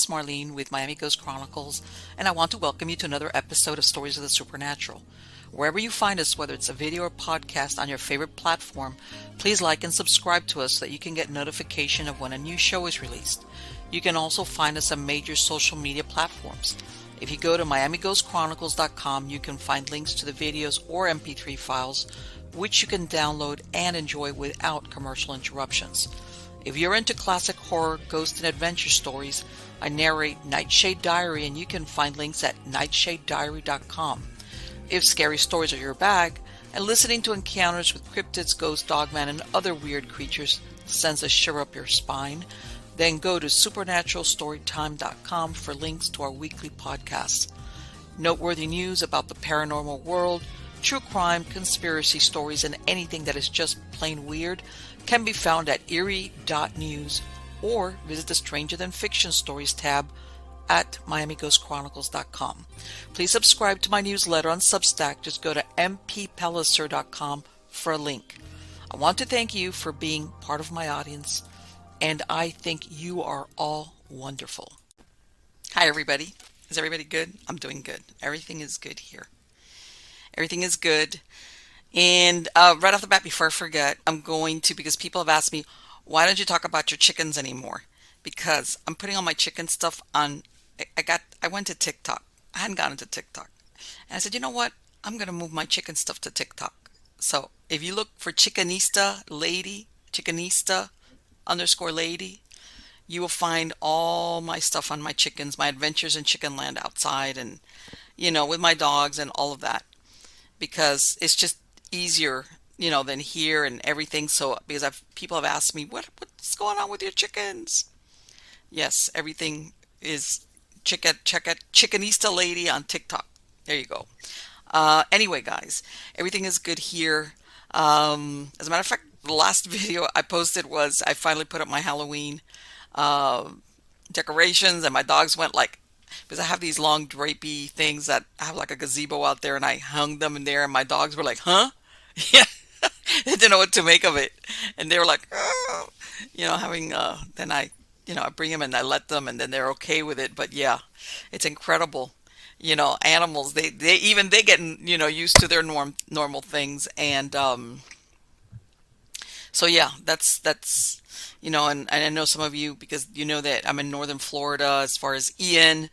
is Marlene with Miami Ghost Chronicles, and I want to welcome you to another episode of Stories of the Supernatural. Wherever you find us, whether it's a video or podcast on your favorite platform, please like and subscribe to us so that you can get notification of when a new show is released. You can also find us on major social media platforms. If you go to MiamiGhostChronicles.com, you can find links to the videos or MP3 files, which you can download and enjoy without commercial interruptions. If you're into classic horror, ghost, and adventure stories, I narrate Nightshade Diary, and you can find links at nightshadediary.com. If scary stories are your bag, and listening to encounters with cryptids, ghosts, dogman, and other weird creatures sends a shiver up your spine, then go to supernaturalstorytime.com for links to our weekly podcasts. Noteworthy news about the paranormal world, true crime, conspiracy stories, and anything that is just plain weird can be found at eerie.news or visit the Stranger Than Fiction Stories tab at miamighostchronicles.com. Please subscribe to my newsletter on Substack. Just go to mppellicer.com for a link. I want to thank you for being part of my audience, and I think you are all wonderful. Hi, everybody. Is everybody good? I'm doing good. Everything is good here. Everything is good. And right off the bat, before I forget, I'm going to, because people have asked me, why don't you talk about your chickens anymore? Because I'm putting all my chicken stuff on, I went to TikTok. I hadn't gotten to TikTok. And I said, you know what? I'm going to move my chicken stuff to TikTok. So if you look for Chickenista _lady, you will find all my stuff on my chickens, my adventures in chicken land outside and, with my dogs and all of that. Because it's just easier, than here and everything. So because people have asked me, what's going on with your chickens? Yes, everything is check out Chickenista Lady on TikTok. There you go. Anyway, guys, everything is good here. As a matter of fact, the last video I posted was I finally put up my Halloween decorations, and my dogs went because I have these long drapey things that I have like a gazebo out there, and I hung them in there, and my dogs were like, huh? Yeah. They didn't know what to make of it. And they were like, oh, then I bring them and I let them, and then they're okay with it. But yeah, it's incredible. Animals, they get, used to their normal things. And, so yeah, that's, and I know some of you, because you know that I'm in northern Florida as far as Ian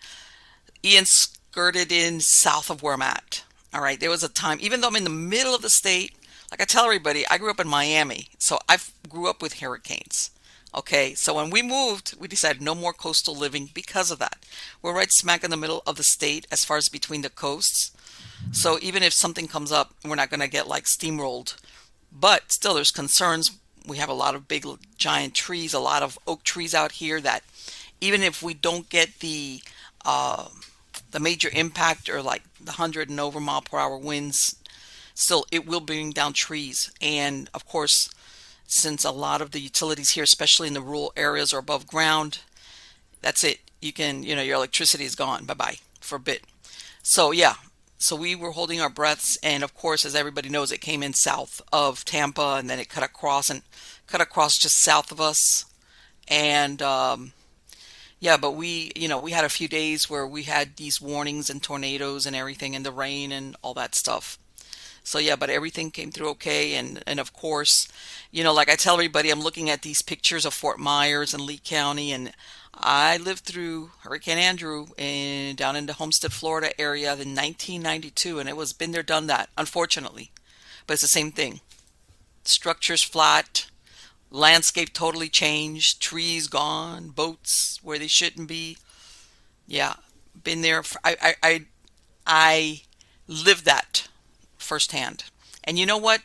skirted in south of where I'm at. All right. There was a time, even though I'm in the middle of the state, like I tell everybody, I grew up in Miami. So I grew up with hurricanes. Okay. So when we moved, we decided no more coastal living because of that. We're right smack in the middle of the state as far as between the coasts. So even if something comes up, we're not going to get steamrolled. But still, there's concerns. We have a lot of big, giant trees, a lot of oak trees out here that even if we don't get the major impact or the 100 and over mile per hour winds, still it will bring down trees. And of course, since a lot of the utilities here, especially in the rural areas, are above ground, that's it. You can, your electricity is gone. Bye-bye for a bit. So yeah. So we were holding our breaths, and of course, as everybody knows, it came in south of Tampa, and then it cut across just south of us. And but we had a few days where we had these warnings and tornadoes and everything, and the rain and all that stuff. So yeah, but everything came through okay, and of course, like I tell everybody, I'm looking at these pictures of Fort Myers and Lee County, and I lived through Hurricane Andrew down in the Homestead, Florida area in 1992, and it was been there, done that, unfortunately. But it's the same thing. Structures flat, landscape totally changed, trees gone, boats where they shouldn't be. Yeah, been there. I lived that firsthand. And you know what?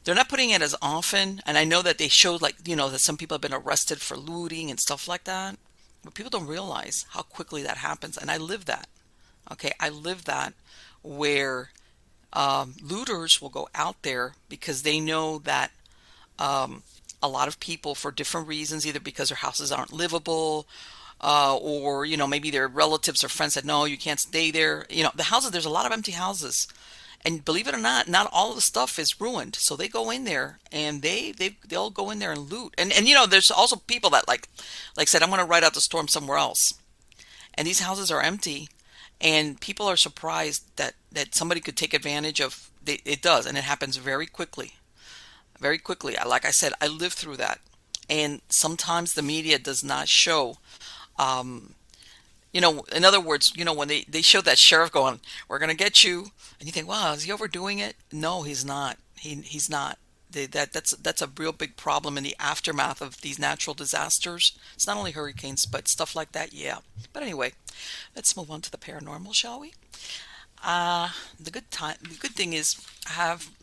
They're not putting it as often, and I know that they showed that some people have been arrested for looting and stuff like that, but people don't realize how quickly that happens. And I live that. Okay, I live that where looters will go out there because they know that a lot of people, for different reasons, either because their houses aren't livable, or maybe their relatives or friends said no, you can't stay there. The houses, there's a lot of empty houses. And believe it or not, not all of the stuff is ruined. So they go in there and they'll go in there and loot. And there's also people that like said, I'm going to ride out the storm somewhere else. And these houses are empty, and people are surprised that somebody could take advantage of. It does, and it happens very quickly, very quickly. Like I said, I lived through that, and sometimes the media does not show. Um, in other words, when they show that sheriff going, "We're gonna get you," and you think, "Wow, is he overdoing it?" No, he's not. He's not. That's a real big problem in the aftermath of these natural disasters. It's not only hurricanes, but stuff like that. Yeah. But anyway, let's move on to the paranormal, shall we? The good thing is,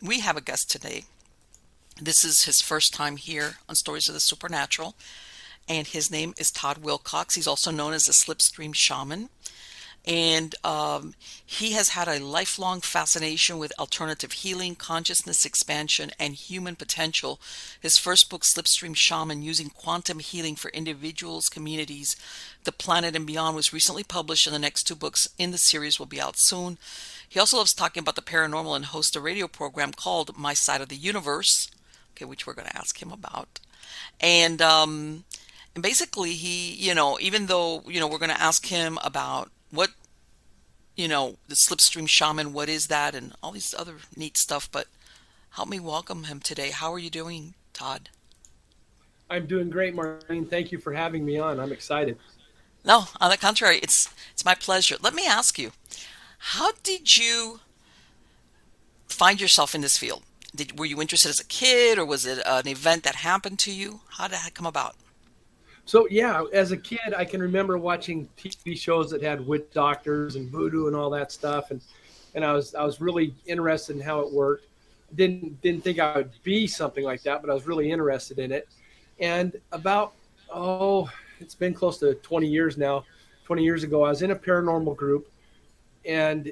we have a guest today. This is his first time here on Stories of the Supernatural, and his name is Todd Wilcox. He's also known as the Slipstream Shaman. And he has had a lifelong fascination with alternative healing, consciousness expansion, and human potential. His first book, Slipstream Shaman, Using Quantum Healing for Individuals, Communities, the Planet, and Beyond, was recently published, and the next two books in the series will be out soon. He also loves talking about the paranormal and hosts a radio program called My Side of the Universe, okay, which we're going to ask him about. And basically, he, even though, we're going to ask him about what, the Slipstream Shaman, what is that, and all these other neat stuff. But help me welcome him today. How are you doing, Todd? I'm doing great, Marlene. Thank you for having me on. I'm excited. No, on the contrary, it's my pleasure. Let me ask you, how did you find yourself in this field? Were you interested as a kid, or was it an event that happened to you? How did that come about? So yeah, as a kid, I can remember watching TV shows that had witch doctors and voodoo and all that stuff, and I was really interested in how it worked. Didn't think I would be something like that, but I was really interested in it. And about it's been close to 20 years now. 20 years ago, I was in a paranormal group, and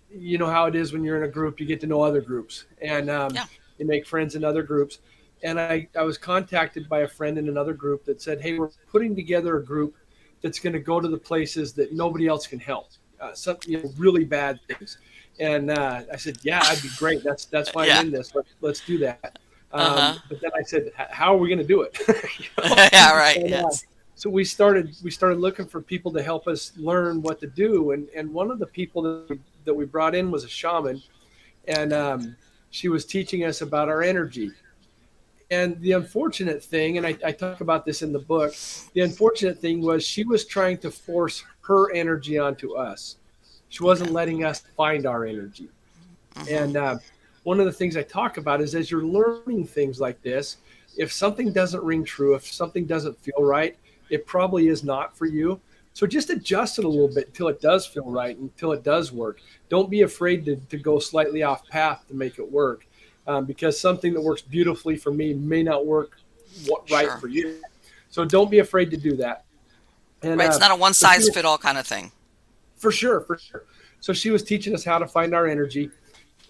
you know how it is when you're in a group, you get to know other groups, and Yeah. you make friends in other groups. And I was contacted by a friend in another group that said, hey, we're putting together a group that's going to go to the places that nobody else can help, some really bad things. And I said, yeah, I'd be great. That's why I'm Yeah. in this. Let's do that. Uh-huh. But then I said, how are we going to do it? You know? Yeah, right. And Yes. so we started looking for people to help us learn what to do. And one of the people that we brought in was a shaman, and she was teaching us about our energy. And the unfortunate thing, and I talk about this in the book, the unfortunate thing was she was trying to force her energy onto us. She Okay. wasn't letting us find our energy. Mm-hmm. And one of the things I talk about is as you're learning things like this, if something doesn't ring true, if something doesn't feel right, it probably is not for you. So just adjust it a little bit until it does feel right, until it does work. Don't be afraid to go slightly off path to make it work, because something that works beautifully for me may not work right Sure. for you. So don't be afraid to do that. And Right. It's not a one so she size was, fit all kind of thing. for sure, for sure. So she was teaching us how to find our energy,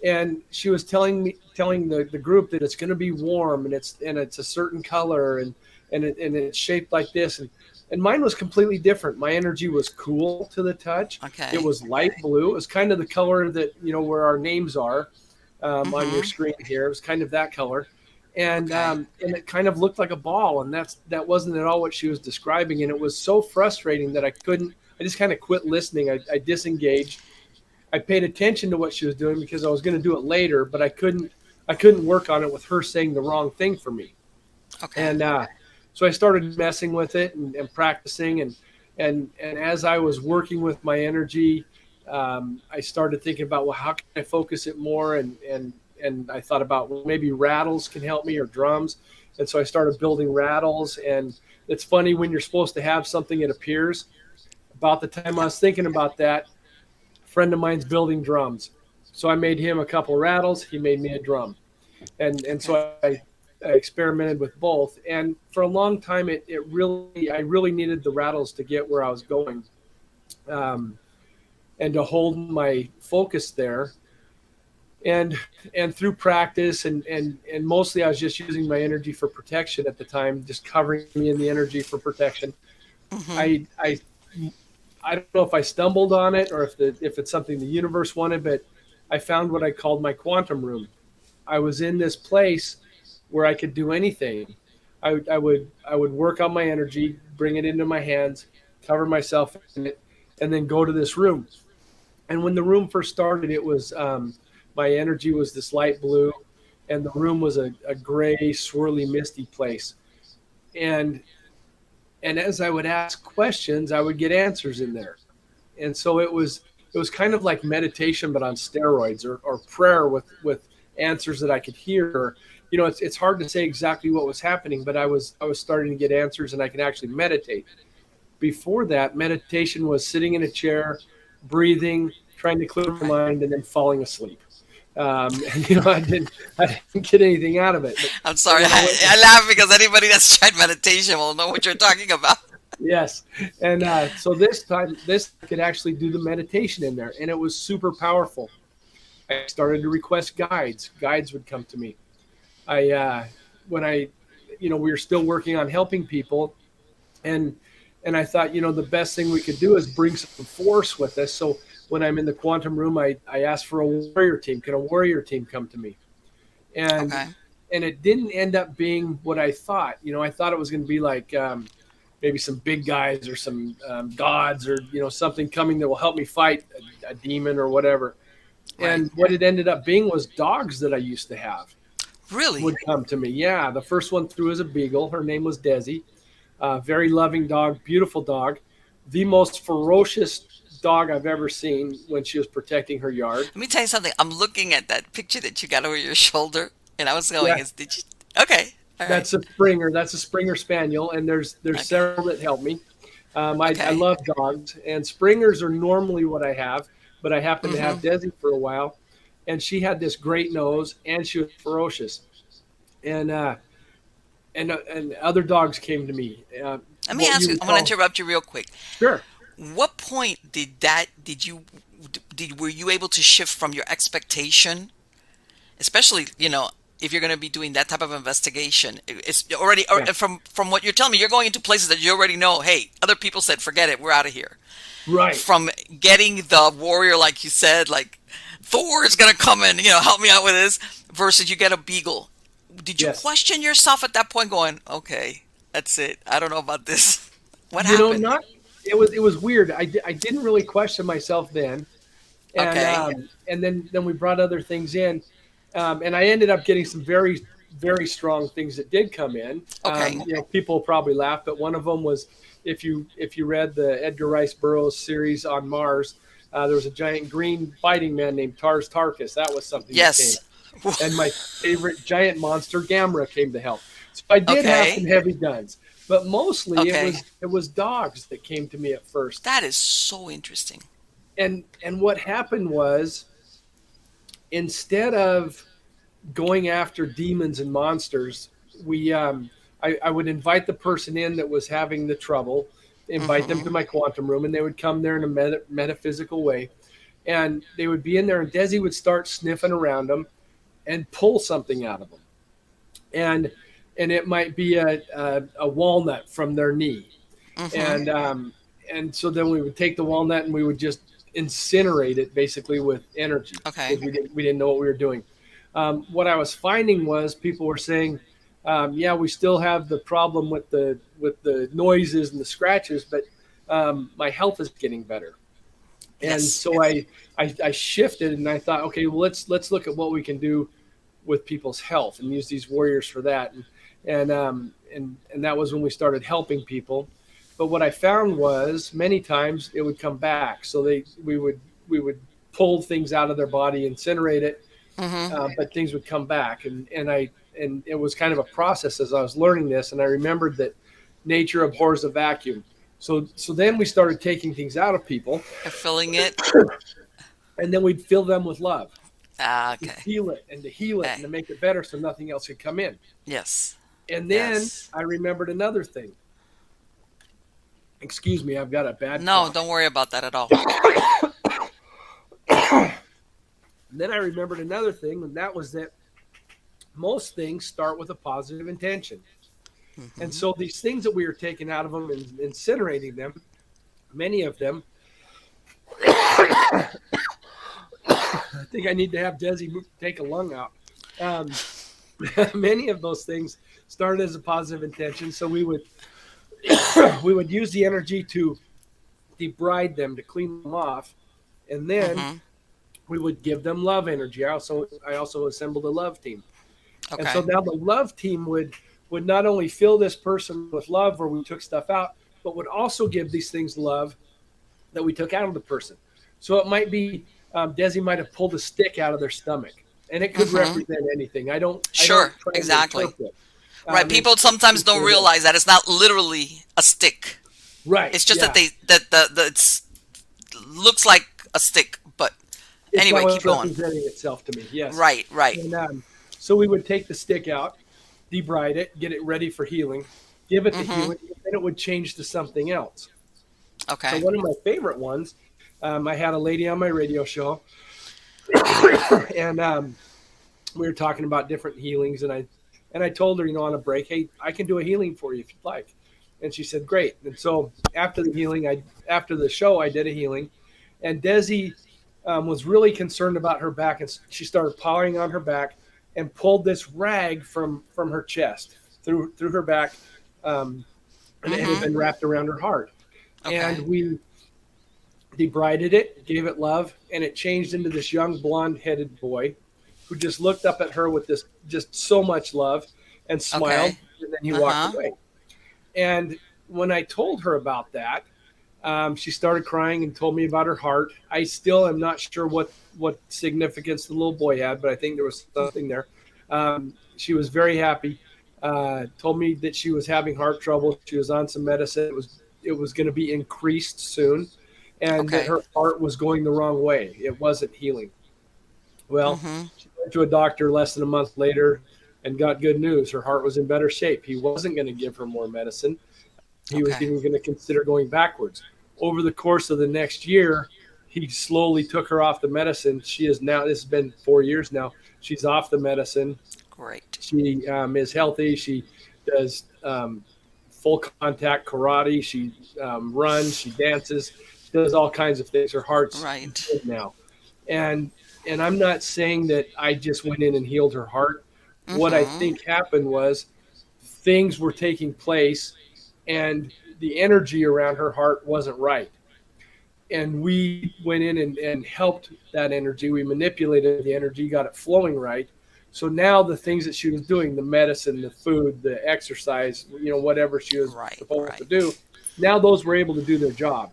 and she was telling the group that it's going to be warm, and it's a certain color, and it's shaped like this, and mine was completely different. My energy was cool to the touch. It Okay. was light blue. It was kind of the color that where our names are on your Mm-hmm. screen here. It was kind of that color, and Okay. it kind of looked like a ball, and that wasn't at all what she was describing, and it was so frustrating that I couldn't. I just kind of quit listening. I disengaged. I paid attention to what she was doing because I was going to do it later, but I couldn't work on it with her saying the wrong thing for me. Okay. And so I started messing with it and practicing, and as I was working with my energy, I started thinking about, well, how can I focus it more, and I thought about, well, maybe rattles can help me, or drums. And so I started building rattles. And it's funny, when you're supposed to have something, it appears. About the time I Yeah. was thinking about that, a friend of mine's building drums. So I made him a couple rattles. He made me a drum. And Okay. so I experimented with both. And for a long time, I really needed the rattles to get where I was going, um, and to hold my focus there. And and through practice, and mostly I was just using my energy for protection at the time, just covering me in the energy for protection. Mm-hmm. I I don't know if I stumbled on it, or if it's something the universe wanted, but I found what I called my quantum room. I was in this place where I could do anything. I would work on my energy, bring it into my hands, cover myself in it, and then go to this room. And when the room first started, it was my energy was this light blue, and the room was a gray, swirly, misty place. And and as I would ask questions, I would get answers in there. And so it was kind of like meditation, but on steroids, or prayer with answers that I could hear. It's hard to say exactly what was happening, but I was starting to get answers, and I could actually meditate. Before that, meditation was sitting in a chair, breathing, trying to clear my Right. mind, and then falling asleep. And I didn't get anything out of it. I'm But sorry. when I went, I laugh because anybody that's tried meditation will know what you're talking about. yes, and so this time, this I could actually do the meditation in there, and it was super powerful. I started to request guides. Guides would come to me. I when I, we were still working on helping people, and I thought, the best thing we could do is bring some force with us. So when I'm in the quantum room, I asked for a warrior team. Can a warrior team come to me? And Okay. it didn't end up being what I thought. I thought it was going to be like maybe some big guys or some gods, or something coming that will help me fight a demon or whatever. Right. And what it ended up being was dogs that I used to have Really? would come to me. Yeah, the first one through was a beagle. Her name was Desi. Very loving dog, beautiful dog, the most ferocious dog I've ever seen when she was protecting her yard. Let me tell you something. I'm looking at that picture that you got over your shoulder, and I was going, Yeah, "Is did you?" Okay. All right. that's a Springer. That's a Springer Spaniel, and there's Okay. several that help me. I Okay. love dogs, and Springers are normally what I have, but I happened to have Mm-hmm. Desi for a while, and she had this great nose, and she was ferocious. And and other dogs came to me, Let me what ask you you. would I'm going to call. interrupt you real quick. Sure. What point did you were you able to shift from your expectation, especially if you're going to be doing that type of investigation? It's already Yeah. from what you're telling me, you're going into places that you already know. Hey, other people said, forget it, we're out of here. Right. From getting the warrior, like you said, like Thor is going to come and help me out with this, versus you get a beagle. Did you Yes. question yourself at that point, going, okay, that's it. I don't know about this. What happened? Not it was weird. I didn't really question myself then, and Okay. then we brought other things in, and I ended up getting some very very strong things that did come in. Okay. People will probably laugh, but one of them was, if you read the Edgar Rice Burroughs series on Mars, there was a giant green fighting man named Tars Tarkas. That was something that came, Yes. and my favorite giant monster Gamera came to help. So I did have some Okay. heavy guns, but mostly it Okay. was it was dogs that came to me at first. That is so interesting. And what happened was, instead of going after demons and monsters, we I would invite the person in that was having the trouble, invite them Hmm. to my quantum room, and they would come there in a metaphysical way, and they would be in there, and Desi would start sniffing around them and pull something out of them, and it might be a walnut from their knee, Hmm. and so then we would take the walnut and we would just incinerate it basically with energy, Okay. because we didn't know what we were doing. What I was finding was people were saying, yeah, we still have the problem with the noises and the scratches, but my health is getting better. And Yes. so I shifted, and I thought, okay, well, let's look at what we can do with people's health and use these warriors for that. And that was when we started helping people. But what I found was, many times it would come back. So we would pull things out of their body, incinerate it, Hmm. but things would come back. And it was kind of a process as I was learning this. And I remembered that nature abhors a vacuum. So then we started taking things out of people, And filling it. and then we'd fill them with love, Ah, to okay. heal it and to heal it and Hey. to make it better, so nothing else could come in. Yes. And then Yes. I remembered another thing. Excuse me, I've got a bad No, cough. don't worry about that at all. And then I remembered another thing, and that was that most things start with a positive intention. And Hmm. so these things that we were taking out of them and incinerating them, many of them I think I need to have Desi take a lung out. Um, Many of those things started as a positive intention. So we would we would use the energy to debride them, to clean them off, and then Mm-hmm. we would give them love energy. I also assembled a love team, and so Okay. now the love team would not only fill this person with love, where we took stuff out, but would also give these things love that we took out of the person. So it might be Desi might have pulled a stick out of their stomach, and it could Mm-hmm. represent anything. I don't Sure. try to Exactly. interpret. Right. It's People sometimes just what don't it is. realize that it's not literally a stick. Right? It's just that Yeah. the it's looks like a stick. But It's anyway, how keep it's going. representing itself to me. Yes. Right. Right. And so we would take the stick out, debride it, get it ready for healing, give it the Mm-hmm. healing, and then it would change to something else. So Okay. one of my favorite ones, I had a lady on my radio show, and we were talking about different healings, and I told her, on a break, hey, I can do a healing for you if you'd like, and she said, great. And so after the show, I did a healing, and Desi was really concerned about her back, and she started pawing on her back, and pulled this rag from her chest through her back, um, and it had Mm-hmm. been wrapped around her heart, and Okay. we debrided it, gave it love, and it changed into this young blonde-headed boy who just looked up at her with this just so much love and smiled, Okay. and then he walked Uh-huh. away. And when I told her about that, she started crying and told me about her heart. I still am not sure what significance the little boy had, but I think there was something there. She was very happy. Told me that she was having heart trouble. She was on some medicine. It was going to be increased soon, and that Okay. her heart was going the wrong way. It wasn't healing. Well, Mm-hmm. she went to a doctor less than a month later and got good news. Her heart was in better shape. He wasn't going to give her more medicine. He was Okay. even going to consider going backwards. Over the course of the next year, he slowly took her off the medicine. She is now, this has been 4 years now, she's off the medicine. Great. She is healthy. She does full contact karate. She runs. She dances. She does all kinds of things. Her heart's Right. good now. And and I'm not saying that I just went in and healed her heart. What I Mm-hmm. think happened was things were taking place, and the energy around her heart wasn't right. And we went in and helped that energy. We manipulated the energy, got it flowing right. So now the things that she was doing, the medicine, the food, the exercise, whatever she was Right. supposed to Right. do, now those were able to do their job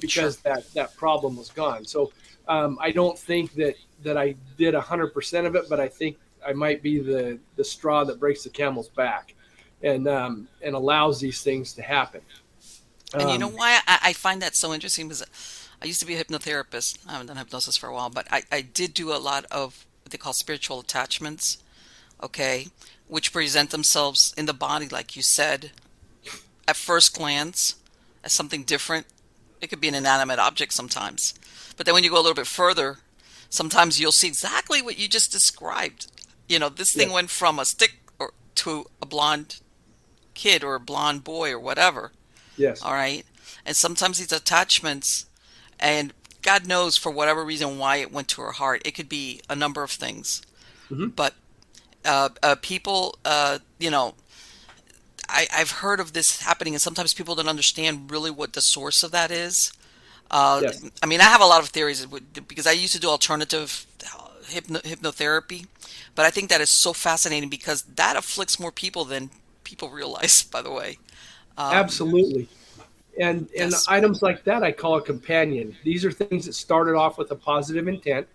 Sure. because that problem was gone. So I don't think that I did 100% of it, but I think I might be the straw that breaks the camel's back, and allows these things to happen. And you know Um, why I find that so interesting? Because I used to be a hypnotherapist. I haven't done hypnosis for a while, but I did do a lot of what they call spiritual attachments, okay, which present themselves in the body, like you said, at first glance as something different. It could be an inanimate object sometimes. But then when you go a little bit further, sometimes you'll see exactly what you just described. This thing yes, went from a stick to a blonde kid or a blonde boy or whatever. yes. All right. And sometimes these attachments, and God knows for whatever reason why it went to her heart, it could be a number of things. Hmm. But people, I've heard of this happening, and sometimes people don't understand really what the source of that is. Uh, Yes. I mean, I have a lot of theories because I used to do alternative hypnotherapy, but I think that is so fascinating because that afflicts more people than people realize, by the way. Um, Absolutely. And yes. items like that I call a companion. These are things that started off with a positive intent.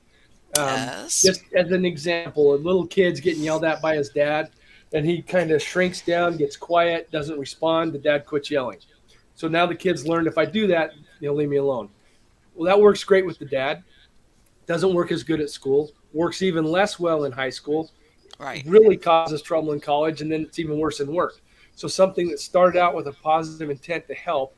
Yes. Just as an example, a little kid's getting yelled at by his dad, and he kind of shrinks down, gets quiet, doesn't respond. The dad quits yelling. So now the kid's learned, if I do that, he'll leave me alone. Well, that works great with the dad. Doesn't work as good at school. Works even less well in high school. Right. Really causes trouble in college, and then it's even worse in work. So something that started out with a positive intent to help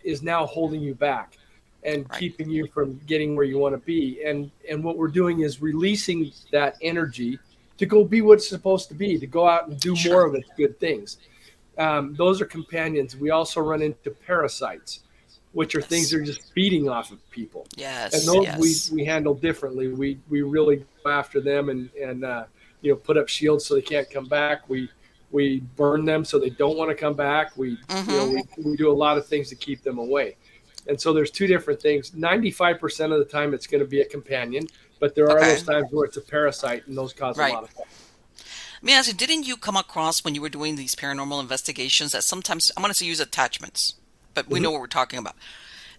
is now holding you back and Right. keeping you from getting where you want to be. And what we're doing is releasing that energy to go be what it's supposed to be, to go out and do more Sure. of its good things. Those are companions. We also run into parasites. which are things Yes. that are just feeding off of people. And Yes. those Yes. we handle differently. We really go after them and put up shields so they can't come back. We burn them so they don't want to come back. Mm-hmm. We do a lot of things to keep them away. And so there's two different things. 95% of the time it's going to be a companion, but there are Okay. those times where it's a parasite and those cause a Right. lot of problems. Let me ask you, didn't you come across when you were doing these paranormal investigations that sometimes, I'm going to use attachments, but we know Mm-hmm. what we're talking about,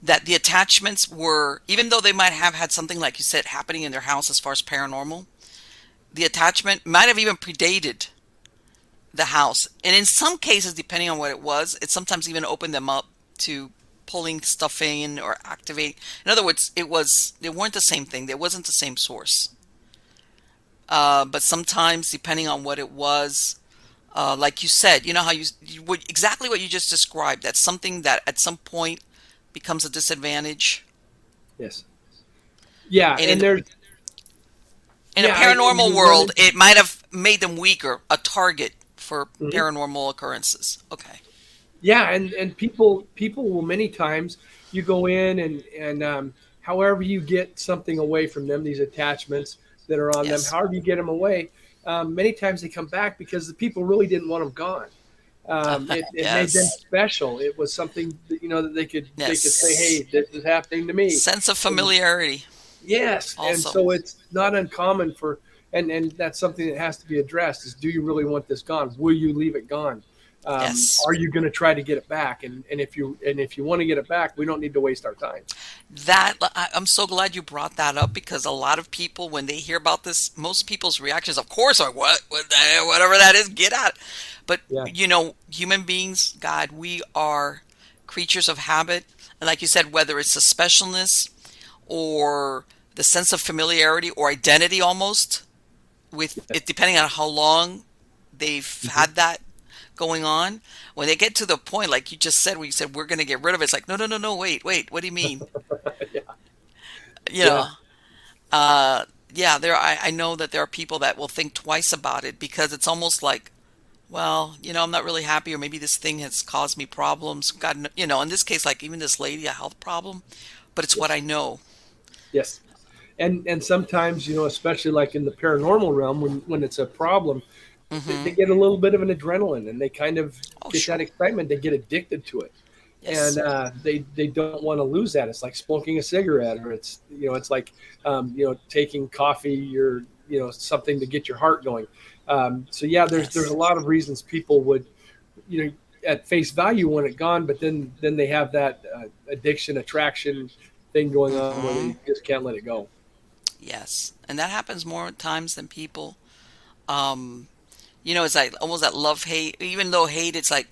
that the attachments were, even though they might have had something like you said happening in their house as far as paranormal, the attachment might have even predated the house. And in some cases, depending on what it was, it sometimes even opened them up to pulling stuff in or activate. In other words, they weren't the same thing. They wasn't the same source. But sometimes, depending on what it was, like you said, you know how exactly what you just described. That's something that at some point becomes a disadvantage. Yes. Yeah, And and there's in a and paranormal you run world, into it might have made them weaker, a target for mhm. paranormal occurrences. Okay. Yeah, and people will many times you go in and however you get something away from them, these attachments that are on them, Yes. however you get them away, many times they come back because the people really didn't want them gone. It made them Yes. special. It was something that, that they could say, Yes. hey, this is happening to me. Sense of And familiarity yes, and also. so it's not uncommon for, and that's something that has to be addressed: is do you really want this gone? Will you leave it gone? Yes. Are you going to try to get it back? And if you want to get it back, we don't need to waste our time. I'm so glad you brought that up because a lot of people, when they hear about this, most people's reactions, of course, are whatever that is, get out. But Yeah. human beings, God, we are creatures of habit, and like you said, whether it's the specialness or the sense of familiarity or identity, almost with it, Yes. depending on how long they've Mm-hmm. had that going on. When they get to the point, like you just said, where you said we're going to get rid of it, it's like no, no, no, no, wait, what do you mean? Yeah. You Yeah. know, uh, yeah, I know that there are people that will think twice about it because it's almost like, well, I'm not really happy, or maybe this thing has caused me problems. God, in this case, like even this lady, a health problem, but it's what I Yes. know. Yes. And sometimes especially like in the paranormal realm, when it's a problem, they Mm-hmm. get a little bit of an adrenaline and they kind of Oh, get that sure. excitement. They get addicted to it, and Yes. they don't want to lose that. It's like smoking a cigarette, or it's like taking coffee, or something to get your heart going. So yeah, there's a Yes. lot of reasons people would you know at face value want it gone, but then they have that addiction attraction thing going on where Mm-hmm. they just can't let it go. Yes. And that happens more times than people. Um, it's like almost that love hate. Even though hate, it's like,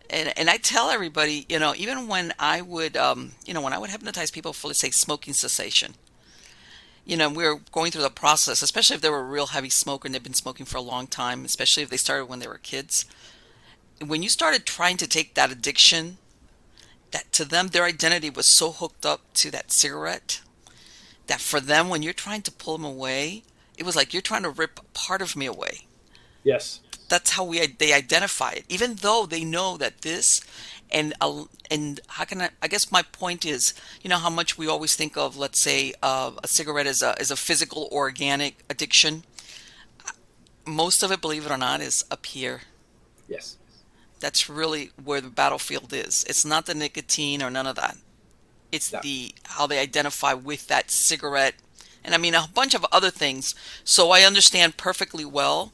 and I tell everybody, even when I would hypnotize people for, let's say, smoking cessation. We're going through the process, especially if they were a real heavy smoker and they've been smoking for a long time, especially if they started when they were kids. When you started trying to take that addiction, that to them, their identity was so hooked up to that cigarette that for them, when you're trying to pull them away, it was like you're trying to rip part of me away. Yes. That's how they identify it, even though they know that this and how can I guess my point is, how much we always think of, let's say, a cigarette as a physical organic addiction. Most of it, believe it or not, is up here. Yes. That's really where the battlefield is. It's not the nicotine or none of that. It's Yeah. the how they identify with that cigarette, and I mean a bunch of other things. So I understand perfectly well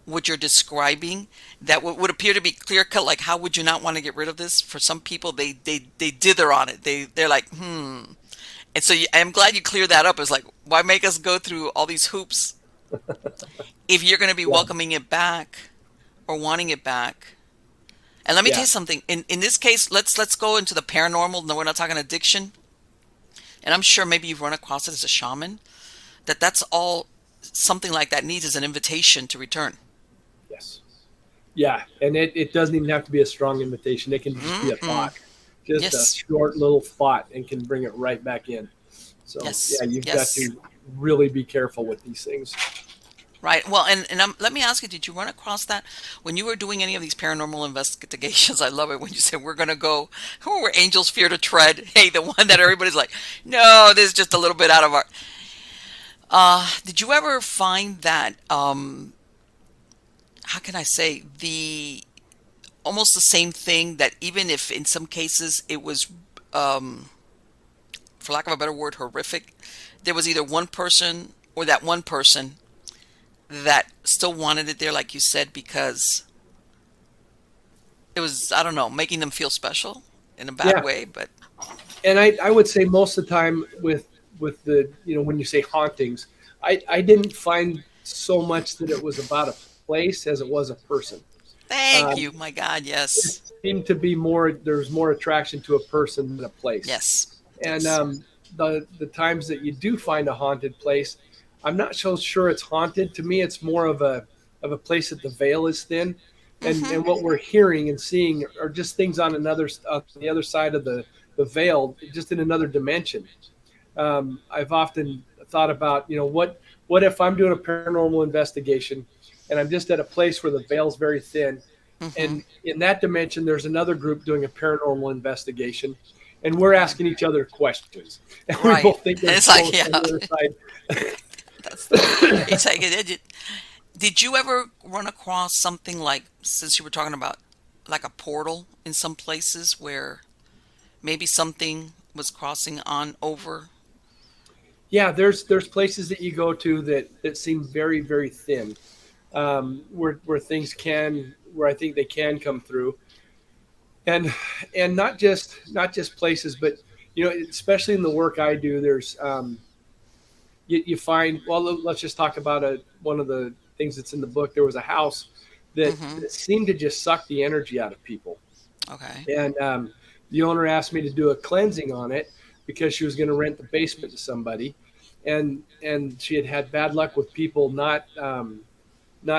what you're describing. That would appear to be clear cut. Like, how would you not want to get rid of this? For some people, they dither on it. They're like, hmm. And so I'm glad you cleared that up. It's like, why make us go through all these hoops if you're going to be Yeah. welcoming it back or wanting it back? And let me tell Yeah. you something. In this case, let's go into the paranormal. No, we're not talking addiction. And I'm sure maybe you've run across it as a shaman. That's all something like that needs is an invitation to return. Yes. Yeah, and it doesn't even have to be a strong invitation. It can just be a Mm-mm. thought, just a Yes. short little thought, and can bring it right back in. So Yes. yeah, you've got Yes. to really be careful with these things. Right. Well, and let me ask you, did you run across that when you were doing any of these paranormal investigations? I love it when you said we're going to go where angels fear to tread. Hey, the one that everybody's like, no, this is just a little bit out of our. Did you ever find that? How can I say the almost the same thing that even if in some cases it was, um, for lack of a better word, horrific, there was either one person or that one person that still wanted it there, like you said, because it was, I don't know, making them feel special in a bad Yeah, way, but and I would say most of the time with the when you say hauntings, I didn't find so much that it was about a place as it was a person. thank Um, you, my God, it yes, seemed to be more there's more attraction to a person than a place. yes, And yes. the times that you do find a haunted place, I'm not so sure it's haunted. To me, it's more of a place that the veil is thin, Mm-hmm. and what we're hearing and seeing are just things on the other side of the veil, just in another dimension. I've often thought about, what if I'm doing a paranormal investigation and I'm just at a place where the veil's very thin, Mm-hmm. and in that dimension, there's another group doing a paranormal investigation, and we're Right. asking each other questions, and we Right. both think And there's it's like, ghosts yeah, on the other side. that's it's like did you ever run across something like, since you were talking about like a portal in some places where maybe something was crossing on over? Yeah, there's places that you go to that seem very very thin, where things can where I think they can come through, and not just places, but especially in the work I do, there's you find, well, let's just talk about one of the things that's in the book. There was a house Mm-hmm. that seemed to just suck the energy out of people, Okay. and the owner asked me to do a cleansing on it because she was going to rent the basement to somebody, and she had had bad luck with people not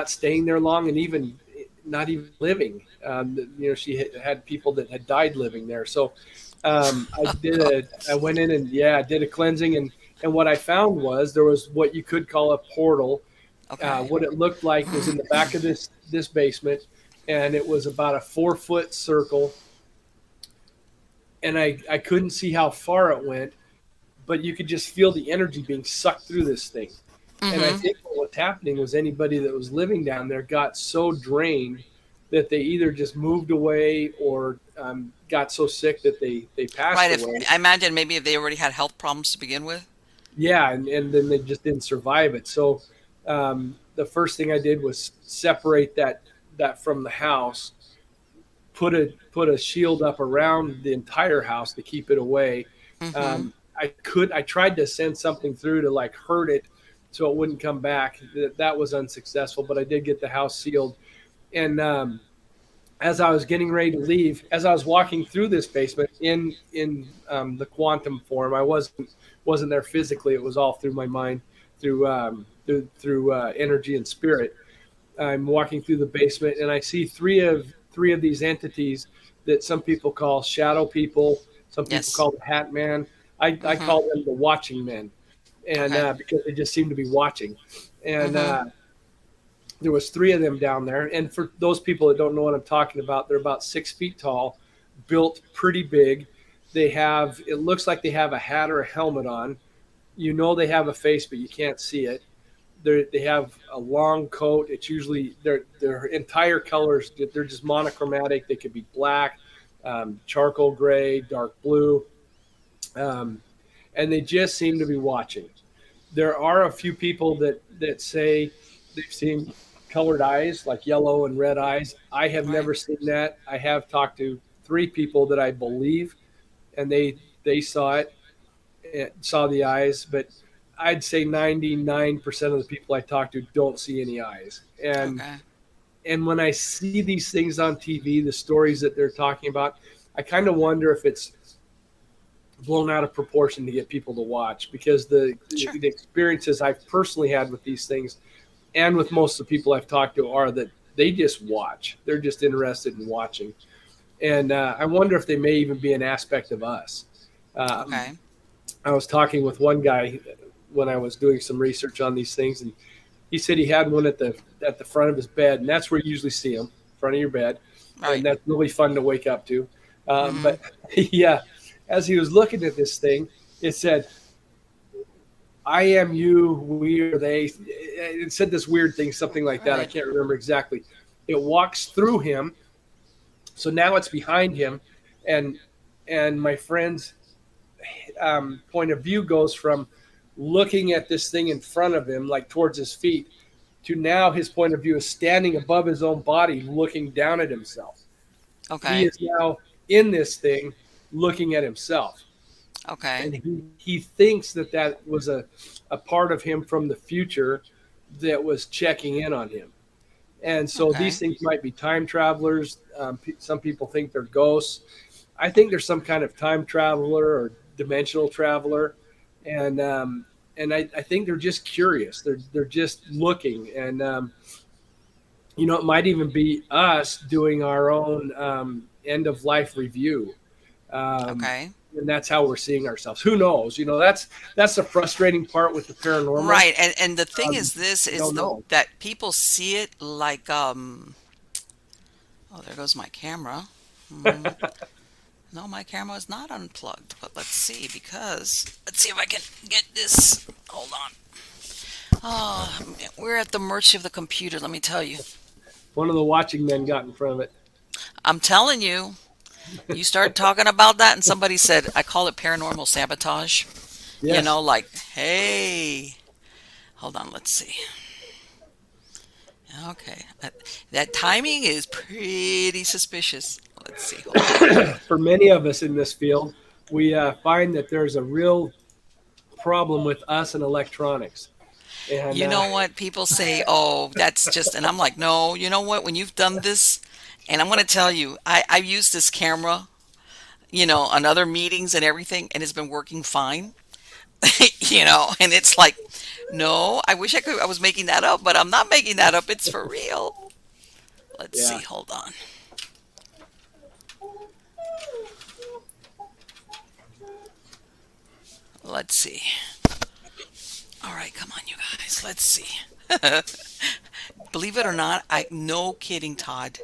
staying there long, and even not even living. She had people that had died living there. So Oh I gosh. went in and, yeah, did a cleansing, and what I found was there was what you could call a portal. Okay. What it looked like was in the back of this basement, and it was about a 4 foot circle, and I couldn't see how far it went, but you could just feel the energy being sucked through this thing. And I Mm-hmm. think what was happening was anybody that was living down there got so drained that they either just moved away or got so sick that they passed Right. If away. I imagine maybe if they already had health problems to begin with. Yeah, and then they just didn't survive it. So the first thing I did was separate that from the house, put a shield up around the entire house to keep it away. Mm-hmm. I tried to send something through to like hurt it so it wouldn't come back. That was unsuccessful, but I did get the house sealed. And as I was getting ready to leave, as I was walking through this basement in the quantum form, I wasn't there physically. It was all through my mind, through energy and spirit. I'm walking through the basement, and I see three of these entities that some people call shadow people, some people Yes. call the Hat Man. I Mm-hmm. call them the Watching Men, and Okay. because they just seem to be watching. And Mm-hmm. there was three of them down there. And for those people that don't know what I'm talking about, they're about 6 feet tall, built pretty big. It looks like they have a hat or a helmet on. They have a face, but you can't see it. They have a long coat. It's usually their entire colors. They're just monochromatic. They could be black, charcoal gray, dark blue, um, and they just seem to be watching. There are a few people that say they've seen colored eyes, like yellow and red eyes. I have Right. never seen that. I have talked to three people that I believe, and they saw it, saw the eyes, but I'd say 99% of the people I talk to don't see any eyes. Okay. And when I see these things on TV, the stories that they're talking about, I kind of wonder if it's blown out of proportion to get people to watch, because Sure. the experiences I've personally had with these things and with most of the people I've talked to are that they just watch. They're just interested in watching. And I wonder if they may even be an aspect of us. Okay. I was talking with one guy when I was doing some research on these things, and he said he had one at the front of his bed, and that's where you usually see them, front of your bed, and Right. that's really fun to wake up to. Mm-hmm. But yeah, as he was looking at this thing, it said, "I am you, we are they." It said this weird thing, something like that. I Right. can't remember exactly. It walks through him, so now it's behind him, and my friend's point of view goes from looking at this thing in front of him, like towards his feet, to now his point of view is standing above his own body, looking down at himself. He Okay. is now in this thing, looking at himself, Okay. and he thinks that that was a part of him from the future that was checking in on him. And so these Okay. things might be time travelers. Some people think they're ghosts. I think there's some kind of time traveler or dimensional traveler, and I think they're just curious. They're just looking, and it might even be us doing our own end of life review, um, Okay. and that's how we're seeing ourselves. Who knows? That's the frustrating part with the paranormal. Right. And the thing is this I is don't the know. that people see it like oh, there goes my camera. Mm, no, my camera is not unplugged, but let's see let's see if I can get this. Hold on. Oh, we're at the mercy of the computer, let me tell you. One of the watching men got in front of it. I'm telling you, you start talking about that and somebody said, I call it paranormal sabotage. Yes. Like, hey, hold on, let's see. Okay. That timing is pretty suspicious. Let's see. Hold on. For many of us in this field, we find that there's a real problem with us and electronics. And You know what? People say, oh, that's just, and I'm like, no, you know what? When you've done this, and I'm going to tell you, I've used this camera, on other meetings and everything, and it's been working fine, and it's like, no, I wish I was making that up, but I'm not making that up. It's for real. Let's see. yeah, Hold on. Let's see. All right, come on, you guys. Let's see. Believe it or not, no kidding, Todd.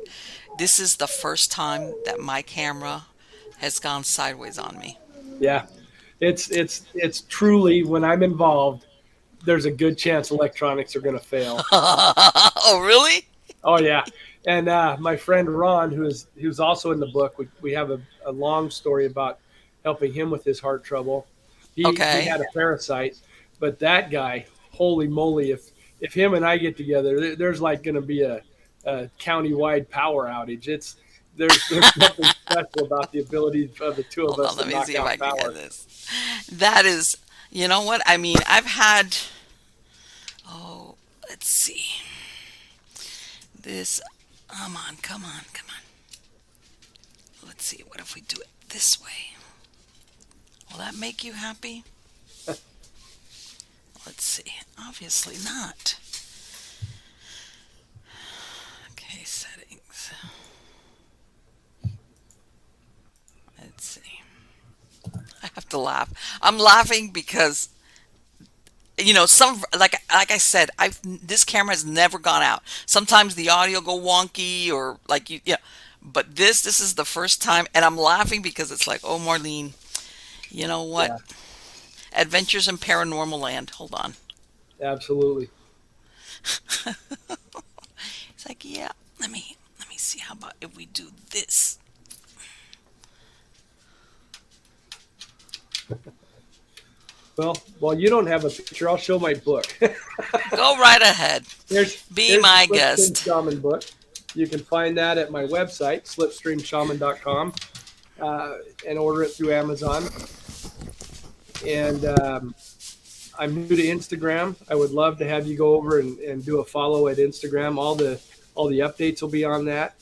This is the first time that my camera has gone sideways on me. yeah, it's truly when I'm involved, there's a good chance electronics are going to fail. Oh, really? Oh yeah, and my friend Ron, who's also in the book, we have a long story about helping him with his heart trouble. He Okay. had a parasite, but that guy, holy moly, if him and I get together, there's like going to be a county-wide power outage. There's nothing special about the ability of the two of Hold us on, let to me knock see if I out can get power. this. That is, you know what? I mean, I've had, oh, let's see. This, come on, come on, come on. Let's see, what if we do it this way? Will that make you happy? Let's see. Obviously not. Okay, settings. Let's see. I have to laugh. I'm laughing because some like I said, I've this camera has never gone out. Sometimes the audio go wonky or like yeah. But this is the first time, and I'm laughing because it's like, oh, Marlene, you know what? Yeah, Adventures in Paranormal Land. Hold on. absolutely. It's like, yeah. Let me see. How about if we do this? Well, while you don't have a picture, I'll show my book. Go right ahead. Be Here's the my Slipstream guest. Shaman book. You can find that at my website, slipstreamshaman.com, and order it through Amazon. And I'm new to Instagram. I would love to have you go over and do a follow at Instagram. All the updates will be on that.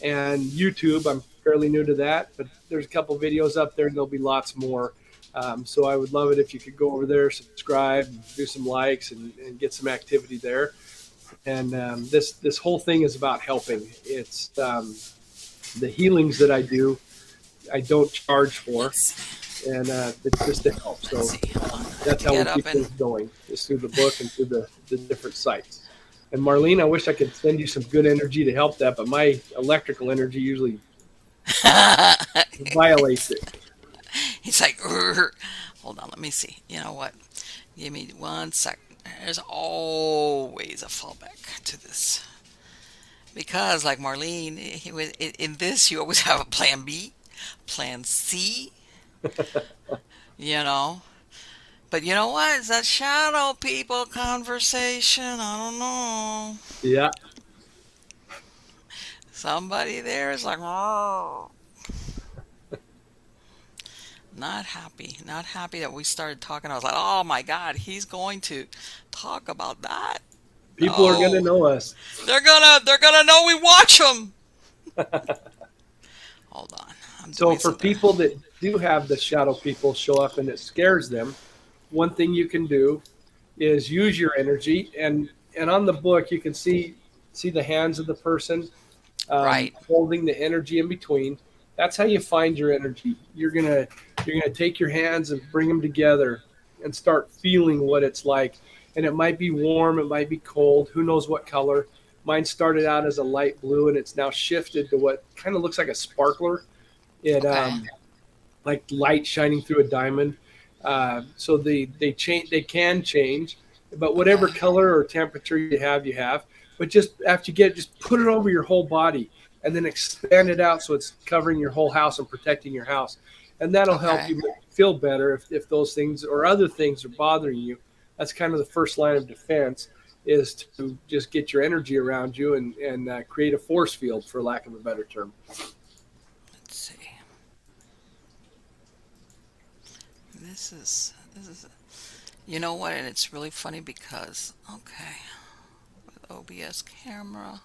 And YouTube, I'm fairly new to that, but there's a couple videos up there, and there'll be lots more. So I would love it if you could go over there, subscribe, do some likes, and get some activity there. And this whole thing is about helping. It's the healings that I do. I don't charge for. Let's see. and it's just to help. Let's So see. Hold on. I have that's to how we get up keep and. things going, is through the book and through the different sites. And Marlene, I wish I could send you some good energy to help that, but my electrical energy usually violates it. He's like, "Urgh." Hold on, let me see. You know what? Give me 1 second. There's always a fallback to this. Because, like Marlene, in this, you always have a plan B, plan C, you know. But you know what? It's that shadow people conversation. I don't know. Yeah. Somebody there is like, oh, not happy. Not happy that we started talking. I was like, oh my God, he's going to talk about that. People are going to No, know us. they're gonna know we watch them. Hold on, I'm So doing for something. people that do have the shadow people show up and it scares them, one thing you can do is use your energy, and on the book you can see the hands of the person Right. holding the energy in between. That's how you find your energy. You're gonna take your hands and bring them together and start feeling what it's like. And it might be warm, it might be cold. Who knows what color? Mine started out as a light blue, and it's now shifted to what kind of looks like a sparkler. It Okay. like light shining through a diamond. So they change. They can change, but whatever Okay. color or temperature you have. But just after you get it, just put it over your whole body, and then expand it out so it's covering your whole house and protecting your house, and that'll help Okay. you feel better if those things or other things are bothering you. That's kind of the first line of defense, is to just get your energy around you and create a force field, for lack of a better term. Let's see. This is. You know what? And it's really funny because okay, with OBS camera.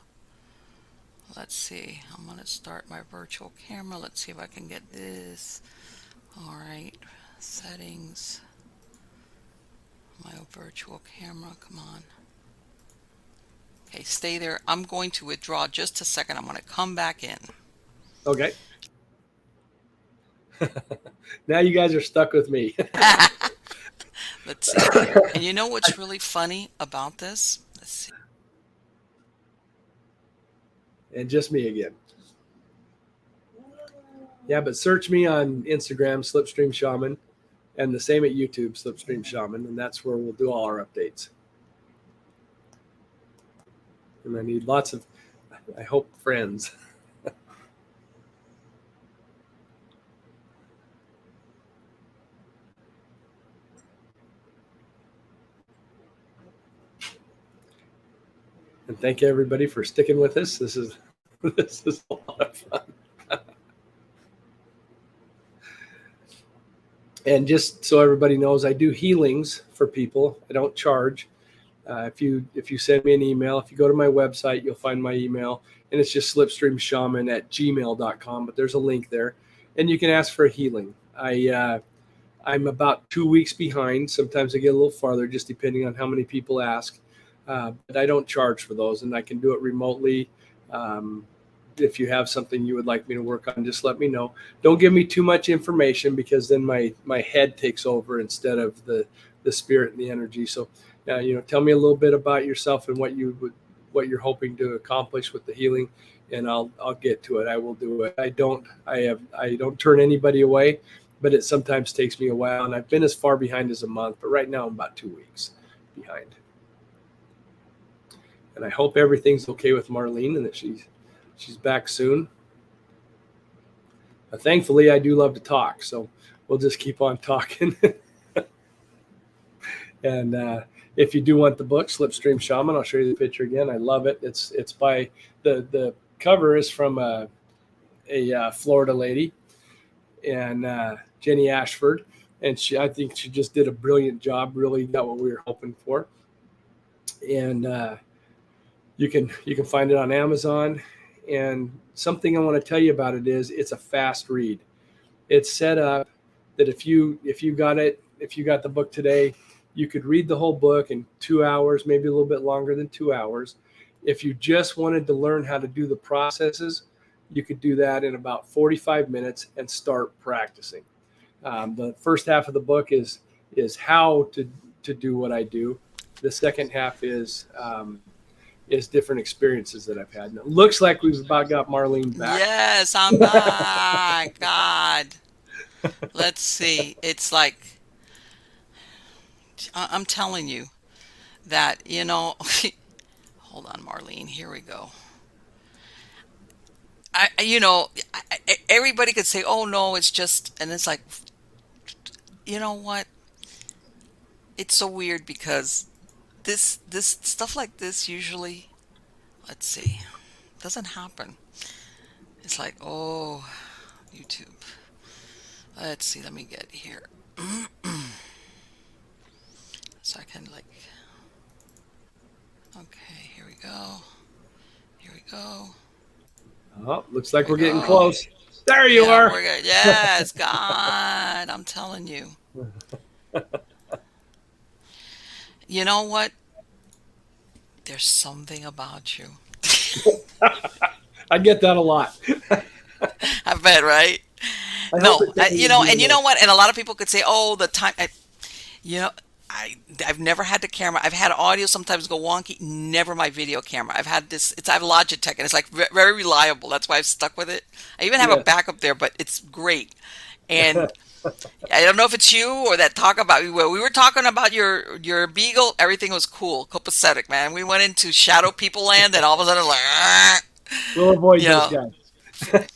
Let's see. I'm gonna start my virtual camera. Let's see if I can get this. All right. Settings. My virtual camera. Come on. Okay, stay there. I'm going to withdraw just a second. I'm going to come back in. Okay. Now you guys are stuck with me. Let's see. And you know what's really funny about this? Let's see. And just me again. Yeah, but search me on Instagram, Slipstream Shaman, and the same at YouTube, Slipstream Shaman, and that's where we'll do all our updates. And I need lots of, I hope, friends. And thank you everybody for sticking with us. This is this is a lot of fun. And just so everybody knows, I do healings for people. I don't charge. If you send me an email, if you go to my website, you'll find my email, and it's just slipstreamshaman@gmail.com. But there's a link there, and you can ask for a healing. I'm about 2 weeks behind. Sometimes I get a little farther, just depending on how many people ask. But I don't charge for those, and I can do it remotely. Um, if you have something you would like me to work on, just let me know. Don't give me too much information, because then my head takes over instead of the spirit and the energy. So, tell me a little bit about yourself and what you're hoping to accomplish with the healing, and I'll get to it. I will do it. I don't turn anybody away, but it sometimes takes me a while, and I've been as far behind as a month, but right now I'm about 2 weeks behind. And I hope everything's okay with Marlene and that she's back soon. Thankfully, I do love to talk, so we'll just keep on talking. And if you do want the book, Slipstream Shaman, I'll show you the picture again. I love it. It's by the cover is from a Florida lady, and Jenny Ashford, and I think she just did a brilliant job. Really got what we were hoping for. And you can find it on Amazon. And something I want to tell you about it is it's a fast read. It's set up that if you got the book today, you could read the whole book in 2 hours, maybe a little bit longer than 2 hours. If you just wanted to learn how to do the processes, you could do that in about 45 minutes and start practicing. The first half of the book is how to do what I do. The second half is different experiences that I've had. And it looks like we've about got Marlene back. Yes, I'm back. God. Let's see. It's like, I'm telling you that, hold on, Marlene. Here we go. Everybody could say, oh, no, it's just, and it's like, you know what? It's so weird because this stuff like this usually, let's see, doesn't happen. It's like, oh, YouTube. Let's see, let me get here. So I can like, okay, here we go. Here we go. Oh, looks Here like we we're getting go. close. There you Yeah, are. we're good. Yes, God, I'm telling you. You know what? There's something about you. I get that a lot. I bet, right? I hope No, it doesn't and you get know what? And a lot of people could say, "Oh, the time." You know, I've never had the camera. I've had audio sometimes go wonky. Never my video camera. I've had this. I have Logitech, and it's like very reliable. That's why I've stuck with it. I even have a yes. backup there, but it's great. And I don't know if it's you or that talk about well, we were talking about your beagle. Everything was cool, copacetic, man. We went into shadow people land, and all of a sudden, like, We'll avoid you those know, guys.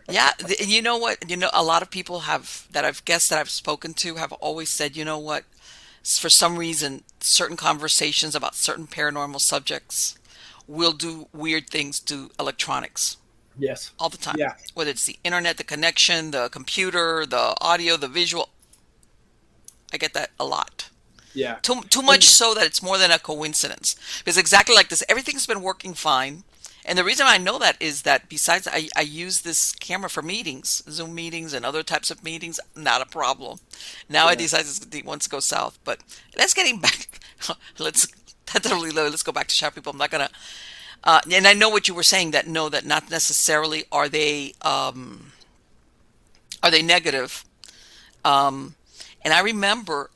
yeah. And you know what? A lot of people have that I've guessed that I've spoken to have always said, you know what? For some reason, certain conversations about certain paranormal subjects will do weird things to electronics Yes. all the time. Yeah. Whether it's the internet, the connection, the computer, the audio, the visual. I get that a lot. Yeah. Too much And so that it's more than a coincidence. Because exactly like this, everything's been working fine. And the reason I know that is that besides I use this camera for meetings, Zoom meetings and other types of meetings, not a problem. Now I yeah. decide it wants to go south. But let's getting back. Let's that's totally low. Let's go back to shop people. I'm not gonna. And I know what you were saying that no, that not necessarily are they negative. Um, and I remember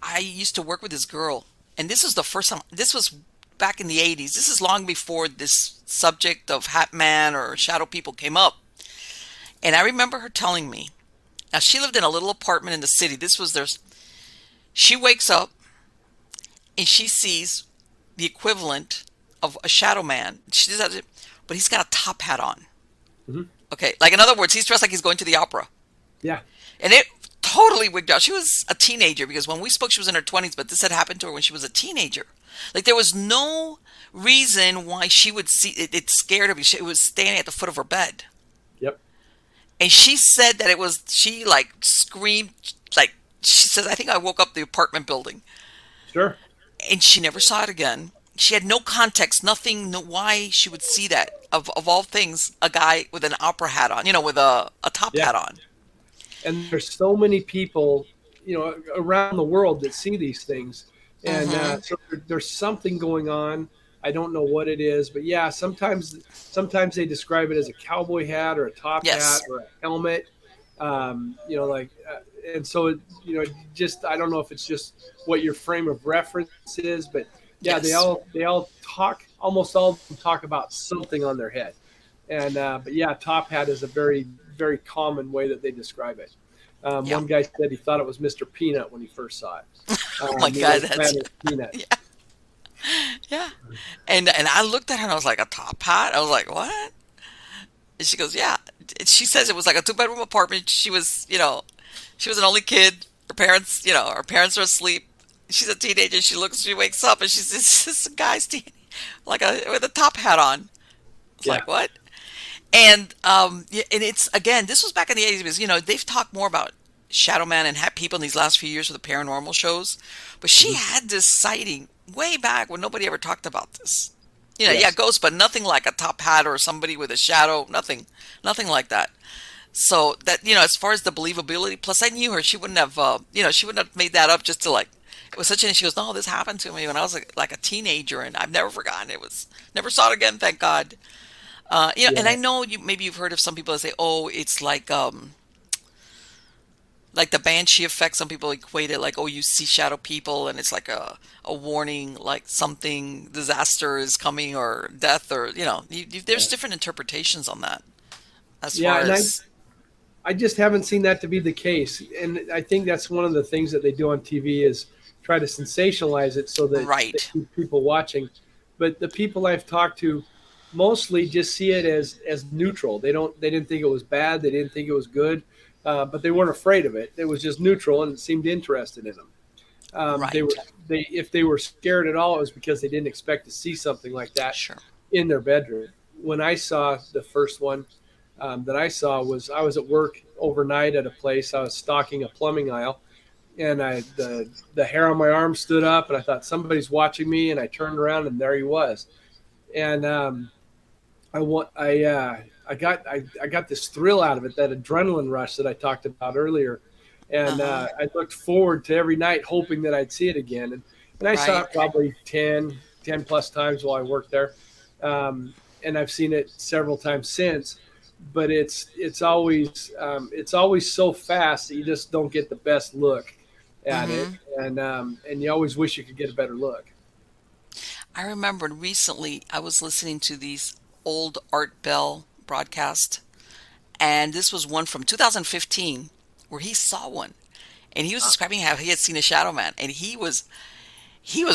I used to work with this girl, and this was the first time. This was back in the '80s. This is long before this subject of Hat Man or Shadow People came up. And I remember her telling me. Now she lived in a little apartment in the city. This was there's. She wakes up and she sees the equivalent of a shadow man. She does it, but he's got a top hat on. Hmm. Okay, like in other words, he's dressed like he's going to the opera. Yeah. And it totally wigged out. She was a teenager because when we spoke, she was in her 20s, but this had happened to her when she was a teenager. Like there was no reason why she would see it. It scared her because it was standing at the foot of her bed. Yep. And she said that it was, she like screamed, like, she says, I think I woke up the apartment building. Sure. And she never saw it again. She had no context, nothing, no, why she would see that. Of all things, a guy with an opera hat on, with a top Yeah. hat on. And there's so many people, around the world that see these things, and Mm-hmm. so there's something going on. I don't know what it is, but yeah, sometimes they describe it as a cowboy hat or a top hat Yes. or a helmet. And so just I don't know if it's just what your frame of reference is, but yeah, Yes. they all talk, almost all of them talk about something on their head. And but yeah, top hat is a very very common way that they describe it. Yeah. One guy said he thought it was Mr. Peanut when he first saw it. Oh my He God, was that's Planet Peanut. yeah, yeah. And I looked at her and I was like, a top hat? I was like, what? And she goes, yeah. And she says it was like a two-bedroom apartment. She was an only kid. Her parents are asleep. She's a teenager. She wakes up and she's this guy standing like with a top hat on. It's Yeah. like, what? And yeah, and it's again, this was back in the '80s because they've talked more about Shadow Man and Hat People in these last few years with the paranormal shows, but she Mhm. had this sighting way back when nobody ever talked about this. Yeah, Yes. ghosts, but nothing like a top hat or somebody with a shadow. Nothing like that. So that as far as the believability, plus I knew her. She wouldn't have made that up just to like. It was such an. She goes, no, this happened to me when I was like a teenager, and I've never forgotten it. Was never saw it again, thank God. And Yeah. I know maybe you've heard of some people that say, "Oh, it's like Like the banshee effect, some people equate it like, oh, you see shadow people and it's like a warning, like something disaster is coming or death or, there's Yeah, different interpretations on that as yeah, far and as, I just haven't seen that to be the case, and I think that's one of the things that they do on TV is try to sensationalize it so that they right, keep people watching. But the people I've talked to mostly just see it as neutral. They didn't think it was bad. They didn't think it was good, but they weren't afraid of it. It was just neutral and it seemed interested in them. They were right, they if they were scared at all, it was because they didn't expect to see something like that sure. in their bedroom. When I saw the first one that I saw was I was at work overnight at a place. I was stocking a plumbing aisle, and the hair on my arm stood up, and I thought somebody's watching me, and I turned around, and there he was. And I got this thrill out of it, that adrenaline rush that I talked about earlier, and Uh-huh. I looked forward to every night hoping that I'd see it again, and I saw Right. it probably 10 plus times while I worked there, and I've seen it several times since. But it's always so fast that you just don't get the best look at it, Mm-hmm. and you always wish you could get a better look. I remembered recently I was listening to these old Art Bell broadcast, and this was one from 2015 where he saw one, and he was describing how he had seen a shadow man, and he was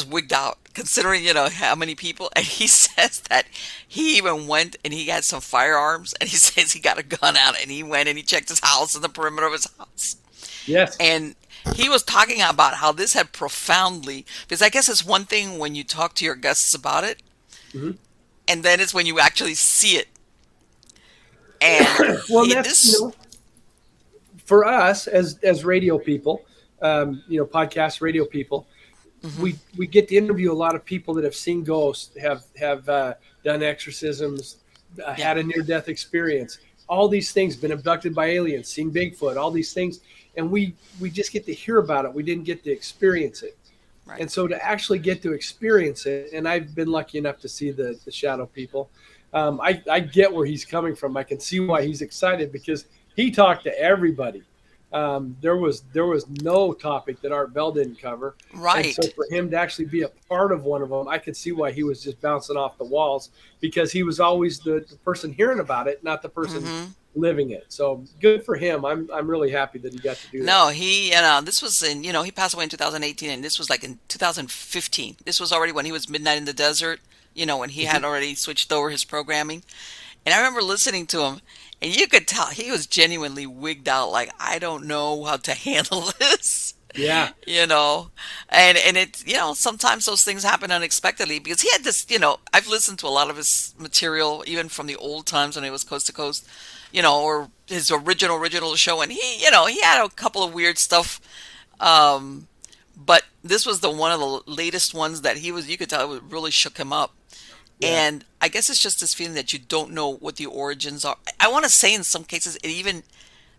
wigged out considering how many people, and he says that he even went and he had some firearms, and he says he got a gun out and he went and he checked his house and the perimeter of his house, Yes. and he was talking about how this had profoundly, because I guess it's one thing when you talk to your guests about it, Mhm. and then it's when you actually see it. And Well, and he that's this for us as radio people, podcast radio people, hmm we get to interview a lot of people that have seen ghosts, have done exorcisms, yeah, had a near death experience, all these things, been abducted by aliens, seen Bigfoot, all these things, and we just get to hear about it. We didn't get to experience it. right. And so to actually get to experience it, and I've been lucky enough to see the shadow people, I get where he's coming from. I can see why he's excited because he talked to everybody. There was no topic that Art Bell didn't cover, and so Right. for him to actually be a part of one of them, I could see why he was just bouncing off the walls because he was always the person hearing about it, not the person hmm living it. So good for him. I'm really happy that he got to do that. No, this was in, he passed away in 2018, and this was like in 2015. This was already when he was Midnight in the Desert, when he had already switched over his programming. And I remember listening to him, and you could tell he was genuinely wigged out, like, I don't know how to handle this. Yeah, you know and it sometimes those things happen unexpectedly because he had this. I've listened to a lot of his material even from the old times when it was coast to coast, or his original show, and he had a couple of weird stuff, um but this was the one of the latest ones that you could tell it really shook him up. yeah. And I guess it's just this feeling that you don't know what the origins are. I want to say in some cases it even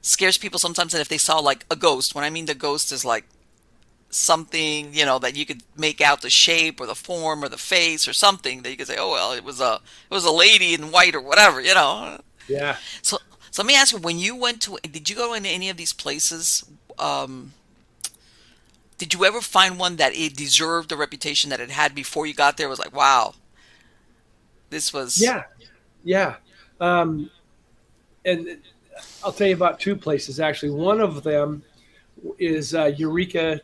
scares people sometimes that if they saw like a ghost, when I mean the ghost is like something, that you could make out the shape or the form or the face or something that you could say, oh well, it was a lady in white or whatever. Yeah. So so let me ask you, when you went to, did you go into any of these places? Um, did you ever find one that it deserved the reputation that it had before you got there? It was like, wow, this was Yeah. Yeah. Um, and I'll tell you about two places actually. One of them is Eureka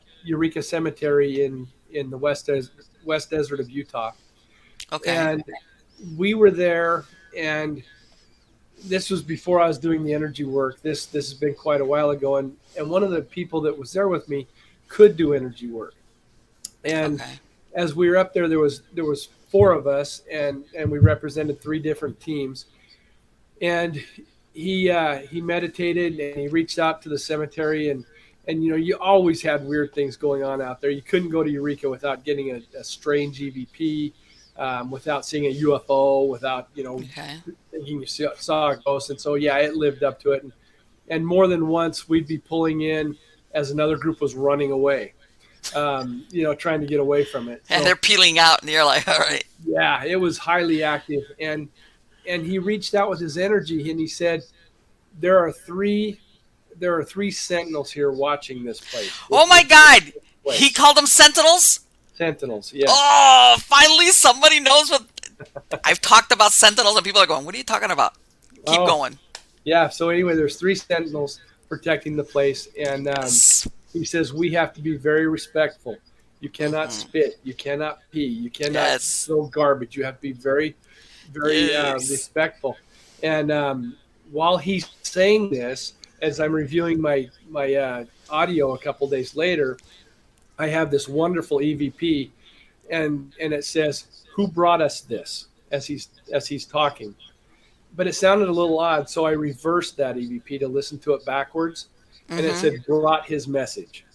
Cemetery in the West Desert of Utah, okay, and we were there. And this was before I was doing the energy work. This has been quite a while ago, and one of the people that was there with me could do energy work. And okay, as we were up there, there was four of us, and we represented three different teams. And he meditated and he reached out to the cemetery, and you always had weird things going on out there. You couldn't go to Eureka without getting a strange EVP, without seeing a UFO, without okay. thinking you saw a ghost. And so yeah, it lived up to it. And more than once we'd be pulling in as another group was running away, trying to get away from it. And they're So peeling out, and you're like, all right, yeah, it was highly active. And he reached out with his energy and he said, there are three there are three sentinels here watching this place. Oh my God! He called them sentinels? Sentinels, yes. Oh, finally somebody knows what. I've talked about sentinels and people are going, what are you talking about? Keep Oh, going. yeah. So anyway, there's three sentinels protecting the place, and Yes. he says we have to be very respectful. You cannot Hmm. spit. You cannot pee. You cannot Yes. throw garbage. You have to be very, very Yes. respectful. And while he's saying this, as I'm reviewing my audio a couple days later, I have this wonderful EVP, and it says, "Who brought us this?" As he's talking, but it sounded a little odd, so I reversed that EVP to listen to it backwards, and it Mm-hmm. said brought his message.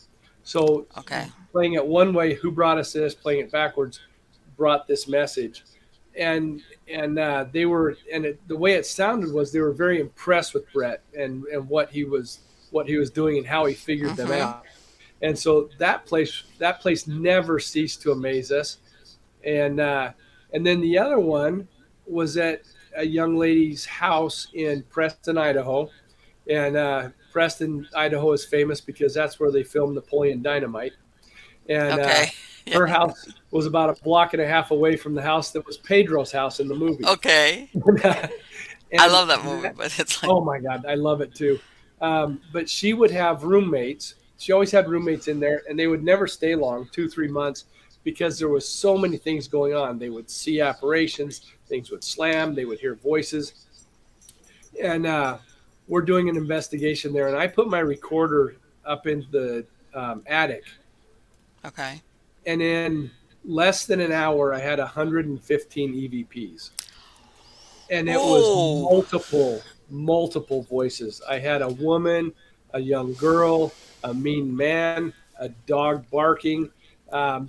So Okay. playing it one way, who brought us this? Playing it backwards, brought this message, and they were, the way it sounded was they were very impressed with Brett and what he was doing and how he figured them Mm-hmm. out. And so that place never ceased to amaze us. And then the other one was at a young lady's house in Preston, Idaho. And Preston, Idaho is famous because that's where they filmed Napoleon Dynamite. And Okay. Yeah. her house was about a block and a half away from the house that was Pedro's house in the movie. Okay. I and love that movie, that, but it's like, oh my God, I love it too. But she would have roommates. She always had roommates in there, and they would never stay long, 2 3 months, because there was so many things going on. They would see apparitions, things would slam, they would hear voices, and we're doing an investigation there. And I put my recorder up in the attic, okay. and in less than an hour, I had 115 EVPs, and it was Oh, multiple voices. I had a woman, a young girl, a mean man, a dog barking.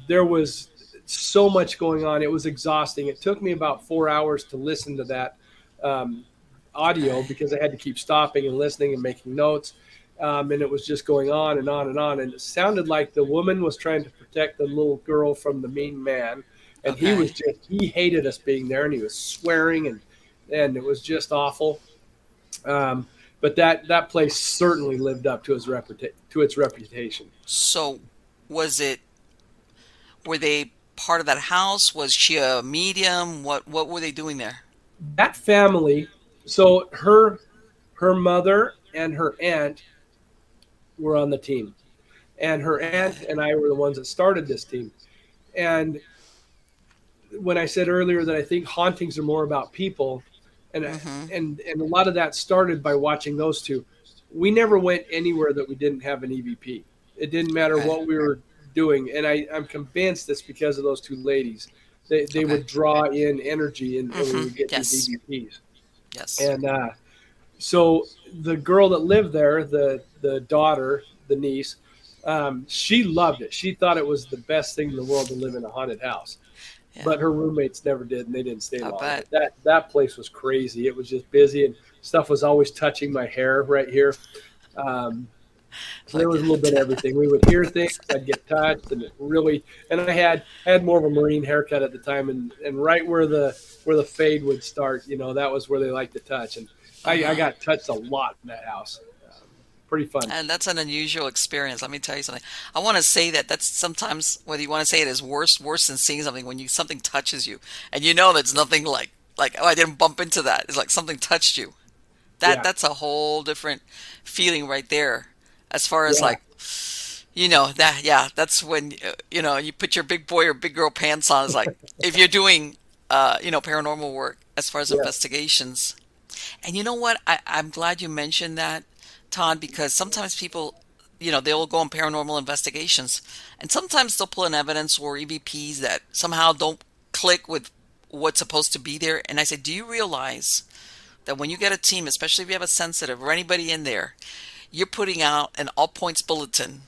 There was so much going on. It was exhausting. It took me about 4 hours to listen to that um, audio okay. because I had to keep stopping and listening and making notes. And it was just going on and on and on. And it sounded like the woman was trying to protect the little girl from the mean man. And Okay. he hated us being there, and he was swearing, and it was just awful. Um, but that place certainly lived up to its reputation. So, was it, were they part of that house? Was she a medium? What were they doing there? That family, so her mother and her aunt were on the team, and her aunt Okay. and I were the ones that started this team. And when I said earlier that I think hauntings are more about people, and Mm-hmm. and a lot of that started by watching those two. We never went anywhere that we didn't have an EVP. It didn't matter Okay. what we were doing, and I'm convinced it's because of those two ladies. They Okay. would draw in energy, and we Mm-hmm. would get these Yes. EVPs. Yes. And so the girl that lived there, the daughter, the niece, she loved it. She thought it was the best thing in the world to live in a haunted house, Yeah. but her roommates never did, and they didn't stay I long. bet. But that place was crazy. It was just busy, and stuff was always touching my hair right here. Um, It's so there like, was a little bit of everything. We would hear things, I'd get touched, and it really. And I had more of a marine haircut at the time, and right where the fade would start, that was where they liked to touch, and I uh-huh. got touched a lot in that house. Pretty fun. And that's an unusual experience. Let me tell you something. I want to say that that's sometimes, whether you want to say it is worse than seeing something, when you something touches you and you know there's nothing like, oh, I didn't bump into that. It's like something touched you. That Yeah, that's a whole different feeling right there. As far as yeah, like, that, yeah, that's when you put your big boy or big girl pants on. It's like if you're doing paranormal work as far as yeah, investigations. And you know what? I'm glad you mentioned that, Todd, because sometimes people, they'll go on paranormal investigations, and sometimes they'll pull in evidence or EVPs that somehow don't click with what's supposed to be there. And I said, do you realize that when you get a team, especially if you have a sensitive or anybody in there, you're putting out an all points bulletin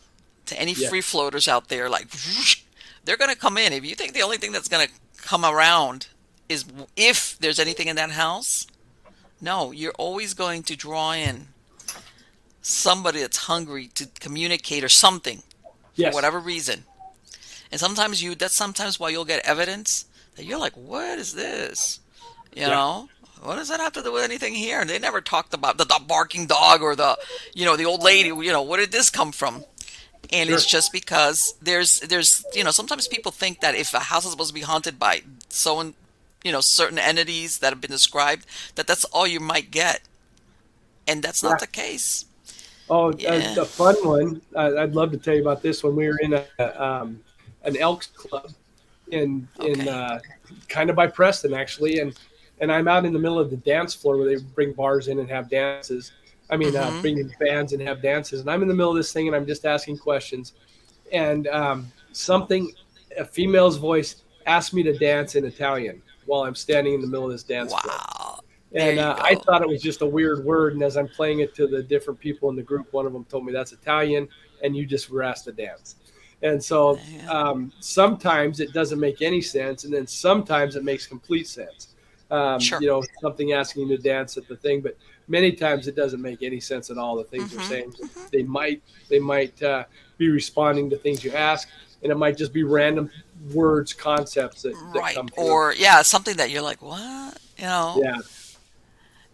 to any yeah, free floaters out there, like whoosh, they're going to come in. If you think the only thing that's going to come around is if there's anything in that house, no, you're always going to draw in somebody that's hungry to communicate or something for yes, whatever reason. And that's sometimes why you'll get evidence that you're like, what is this? You yeah. know? what does that have to do with anything here? And they never talked about the barking dog or the old lady. Where did this come from? And it's Sure. just because sometimes people think that if a house is supposed to be haunted by so certain entities that have been described, that's all you might get, and that's not Yeah. the case. Oh, Yeah. a fun one. I'd love to tell you about this one. We were in an Elks Club in Okay. kind of by Preston actually, and I'm out in the middle of the dance floor where they bring bars in and have dances. I mean, Mm-hmm. bring bands and have dances. And I'm in the middle of this thing, and I'm just asking questions. And a female's voice asked me to dance in Italian while I'm standing in the middle of this dance floor. Wow. There And you I go. thought it was just a weird word. And as I'm playing it to the different people in the group, one of them told me that's Italian, and you just were asked to dance. And so Yeah. sometimes it doesn't make any sense, and then sometimes it makes complete sense. Sure. Something asking you to dance at the thing, but many times it doesn't make any sense at all. The things they're Mm-hmm. saying, they might be responding to things you ask, and it might just be random words, concepts that Right. come through. Or yeah, something that you're like, what? Yeah.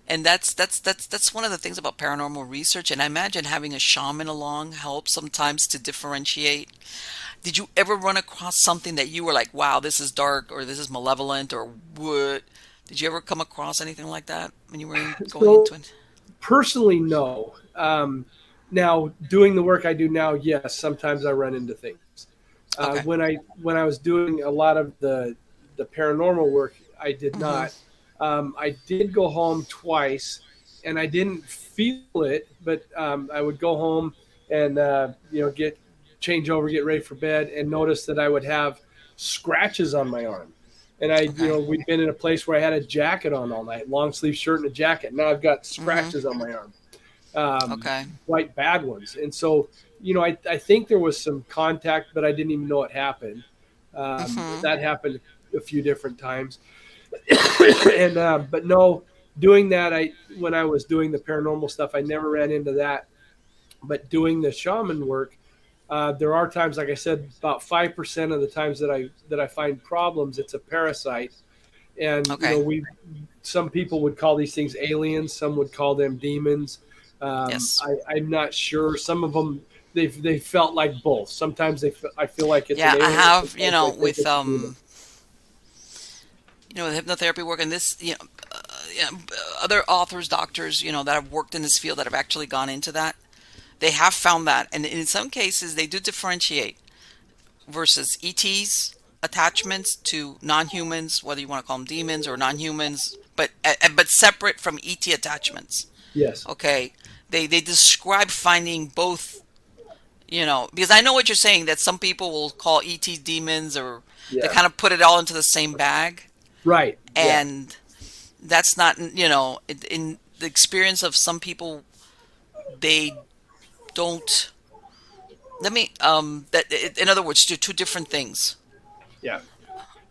And that's one of the things about paranormal research. And I imagine having a shaman along helps sometimes to differentiate. Did you ever run across something that you were like, wow, this is dark or this is malevolent or what? Did you ever come across anything like that when you were going So into it? personally, no. Now, doing the work I do now, yes, sometimes I run into things. Okay. When I was doing a lot of the paranormal work, I did Mm-hmm. not. I did go home twice, and I didn't feel it, but I would go home and get change over, get ready for bed, and notice that I would have scratches on my arm. And Okay. we'd been in a place where I had a jacket on all night, long sleeve shirt and a jacket. Now I've got Mm-hmm. scratches on my arm, Okay. quite bad ones. And so, I think there was some contact, but I didn't even know it happened. Mm-hmm. That happened a few different times. And but no, doing that, I when I was doing the paranormal stuff, I never ran into that. But doing the shaman work, there are times, like I said, about 5% of the times that I find problems, it's a parasite. And Okay. some people would call these things aliens, some would call them demons. Yes. I'm not sure. Some of them they felt like both. Sometimes I feel like it's an Yeah, I alien. have, Sometimes I think it's a demon. with hypnotherapy work and this, yeah, other authors, doctors, that have worked in this field that have actually gone into that. They have found that, and in some cases, they do differentiate versus ETs attachments to non-humans, whether you want to call them demons or non-humans, but separate from ET attachments. Yes. Okay, they describe finding both. Because I know what you're saying that some people will call ET demons or they Yeah. kind of put it all into the same bag, Right. Yeah. and that's not in the experience of some people they don't. Let me that in other words, do two different things. Yeah.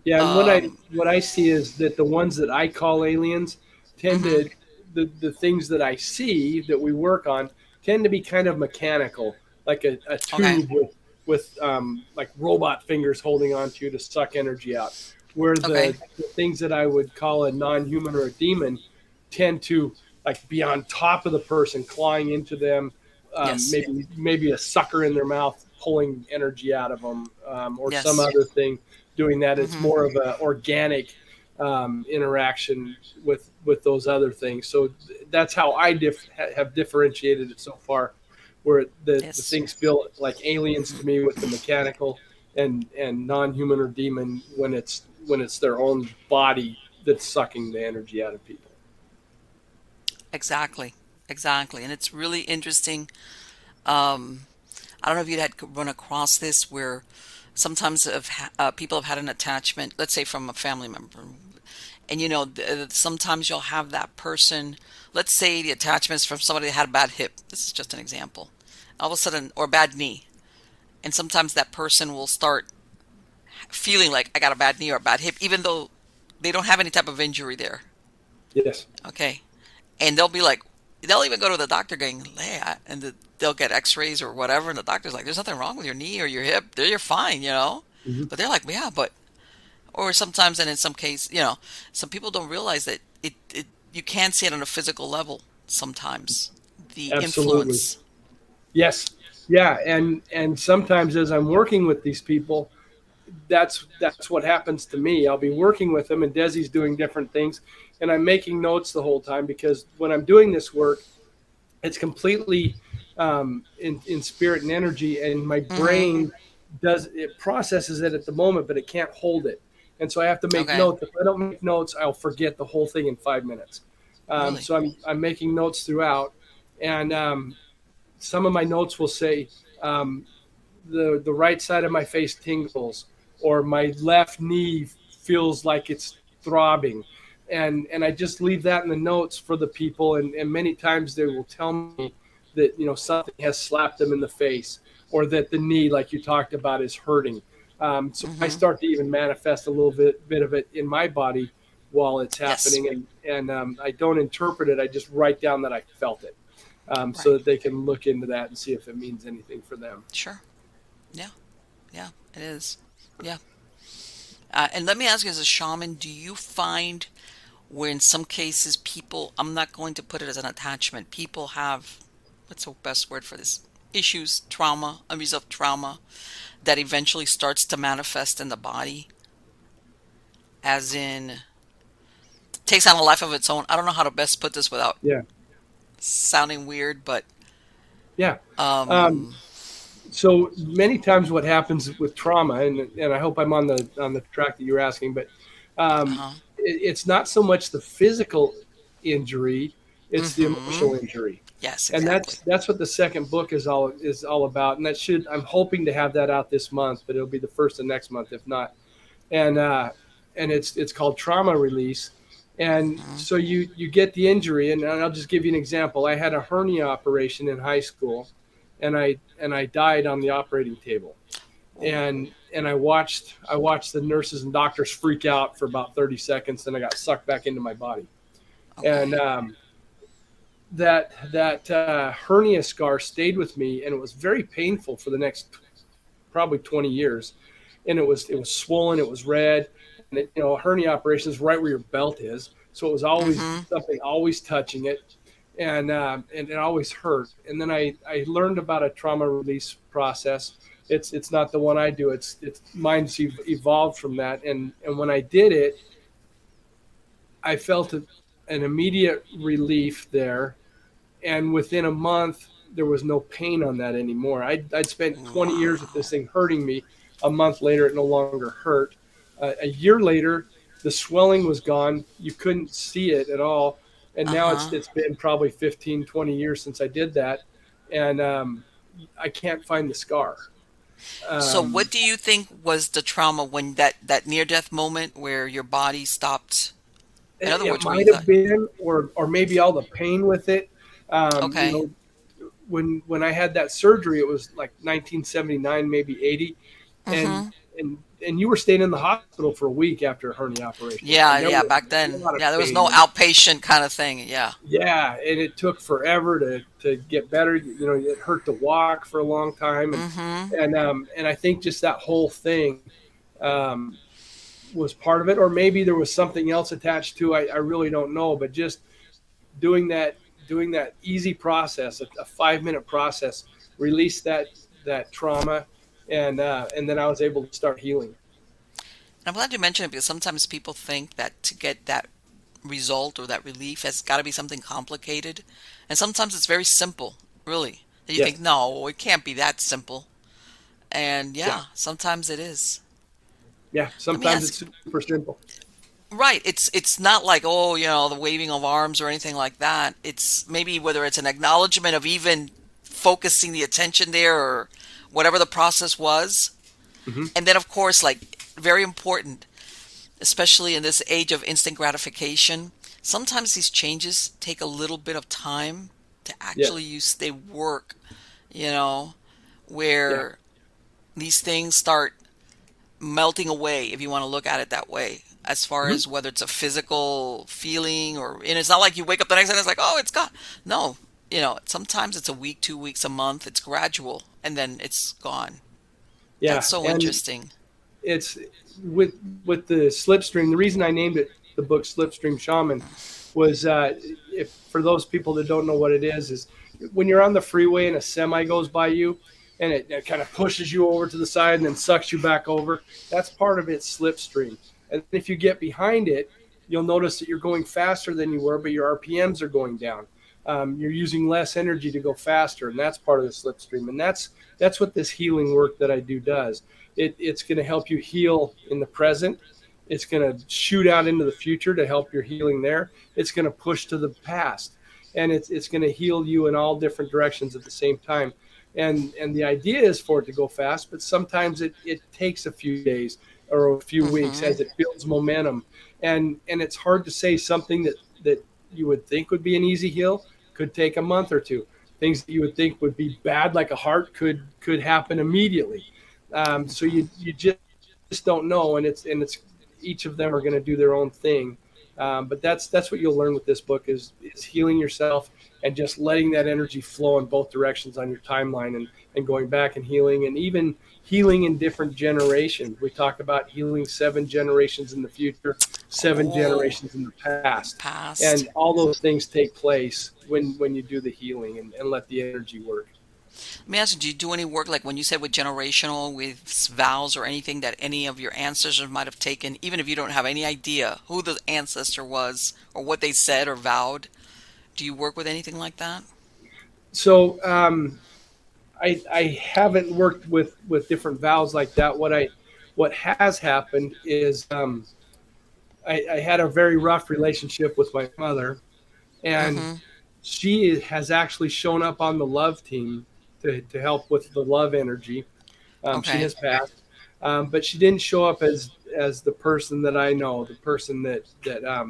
Yeah, and Um, what I see is that the ones that I call aliens tend hmm. to the things that I see that we work on tend to be kind of mechanical, like a Okay. tube with like robot fingers holding onto you to suck energy out. Where Okay. the things that I would call a non-human or a demon tend to like be on top of the person, clawing into them, Yes. maybe a sucker in their mouth pulling energy out of them, or some Yes. other thing doing that. It's Hmm. more of an organic interaction with those other things. So that's how I have differentiated it so far, where the Yes. things feel like aliens to me with the mechanical, and non-human or demon when it's their own body that's sucking the energy out of people. Exactly. Exactly. And it's really interesting. Um, I don't know if you'd had run across this where sometimes people have had an attachment, let's say from a family member, and sometimes you'll have that person. Let's say the attachment is from somebody that had a bad hip. This is just an example. All of a sudden, or a bad knee, and sometimes that person will start feeling like I got a bad knee or a bad hip, even though they don't have any type of injury there. Yes. Okay, and they'll be like, they'll even go to the doctor going, hey, they'll get X-rays or whatever, and the doctor's like, there's nothing wrong with your knee or your hip. You're fine. Hmm. But they're like, yeah, but or sometimes, and in some case, some people don't realize that it you can see it on a physical level sometimes. The Absolutely. influence. Yes. Yeah. And sometimes as I'm working with these people, that's what happens to me. I'll be working with them, and Desi's doing different things, and I'm making notes the whole time because when I'm doing this work, it's completely in spirit and energy, and my Mm-hmm. brain does it processes it at the moment, but it can't hold it, and so I have to make Okay. notes. If I don't make notes, I'll forget the whole thing in 5 minutes. Really? So I'm making notes throughout, and some of my notes will say um, the right side of my face tingles, or my left knee feels like it's throbbing, and I just leave that in the notes for the people, and many times they will tell me that something has slapped them in the face, or that the knee, like you talked about, is hurting. So I Mm-hmm. start to even manifest a little bit of it in my body while it's Yes. happening, and I don't interpret it. I just write down that I felt it, so Right. that they can look into that and see if it means anything for them. Sure. Yeah. Yeah. It is. Yeah. And let me ask you, as a shaman, do you find where in some cases people, I'm not going to put it as an attachment, people have, what's the best word for this? Issues, trauma, unresolved trauma that eventually starts to manifest in the body, as in takes on a life of its own. I don't know how to best put this without Yeah. sounding weird, but Yeah. Um, um, so many times what happens with trauma, and I hope I'm on the track that you're asking, but uh-huh. it's not so much the physical injury, it's the Mm-hmm. emotional injury. Yes, And exactly. that's what the second book is all about. And I'm hoping to have that out this month, but it'll be the first of next month if not. And it's called trauma release. And Mm-hmm. so you get the injury, and I'll just give you an example. I had a hernia operation in high school, and I died on the operating table. Oh, And I watched the nurses and doctors freak out for about 30 seconds, then I got sucked back into my body. And okay. that hernia scar stayed with me, and it was very painful for the next probably 20 years. And it was swollen, it was red, and a hernia operation is right where your belt is, so it was always Mm-hmm. something always touching it, and it always hurt. And then I learned about a trauma release process. It's not the one I do. It's mine's evolved from that. And when I did it, I felt an immediate relief there, and within a month there was no pain on that anymore. I'd spent 20 years with Wow. this thing hurting me. A month later, it no longer hurt. A year later, the swelling was gone. You couldn't see it at all. And now it's Uh-huh. it's been probably 15, 20 years since I did that, and I can't find the scar. So what Um, do you think was the trauma when that near death moment where your body stopped? In it, other it words, where you might thought, have been, or maybe all the pain with it. Um, you okay. know, when I had that surgery, it was like 1979, maybe 80, and Mm-hmm. and you were staying in the hospital for a week after a hernia operation, Yeah, and there yeah, was back a then. lot of Yeah, there was no pain. outpatient kind of thing. Yeah. Yeah, and it took forever to get better. It hurt to walk for a long time, and Mm-hmm. and um, and I think just that whole thing um, was part of it, or maybe there was something else attached to. I really don't know, but just doing that easy process, a 5 minute process, release that trauma, and then I was able to start healing. I'm glad you mentioned it because sometimes people think that to get that result or that relief has got to be something complicated. And sometimes it's very simple, really. And you think, Yes. no, it can't be that simple. And Yeah. yeah, sometimes it is. Yeah. Let me Sometimes ask, it's super simple. right, it's not like, oh, the waving of arms or anything like that. It's maybe whether it's an acknowledgement of even focusing the attention there or whatever the process was. Hmm. And then, of course, like very important, especially in this age of instant gratification, sometimes these changes take a little bit of time to actually Yes. use they work, you know, Yeah. where these things start melting away, if you want to look at it that way, as far Hmm. as whether it's a physical feeling and it's not like you wake up the next day and it's like, oh, it's gone. No, sometimes it's a week, 2 weeks, a month. It's gradual and then it's gone. That's Yeah. so And interesting. it's with the Slipstream. The reason I named it the book Slipstream Shaman was if for those people that don't know what it is when you're on the freeway and a semi goes by you and it kind of pushes you over to the side and then sucks you back over. That's part of its slipstream. And if you get behind it, you'll notice that you're going faster than you were, but your RPMs are going down. You're using less energy to go faster, and that's part of the slipstream. And that's what this healing work that I do does. It's going to help you heal in the present. It's going to shoot out into the future to help your healing there. It's going to push to the past, and it's going to heal you in all different directions at the same time. And the idea is for it to go fast, but sometimes it takes a few days or a few weeks Mm-hmm. as it builds momentum. And it's hard to say something that you would think would be an easy heal could take a month or two. Things that you would think would be bad, like a heart, could happen immediately. So you just don't know, and it's each of them are going to do their own thing. But that's what you'll learn with this book is healing yourself and just letting that energy flow in both directions on your timeline and going back and healing and even healing in different generations. We talk about healing 7 generations in the future, seven Oh, generations in the past. past. And all those things take place when you do the healing and let the energy work. Let me ask you, do you do any work like when you said with generational, with vows or anything that any of your ancestors might have taken, even if you don't have any idea who the ancestor was or what they said or vowed? Do you work with anything like that? So I haven't worked with different vows like that. What has happened is I had a very rough relationship with my mother, and Mm-hmm. she has actually shown up on the love team to help with the love energy. She Okay. has passed, but she didn't show up as the person that I know, the person that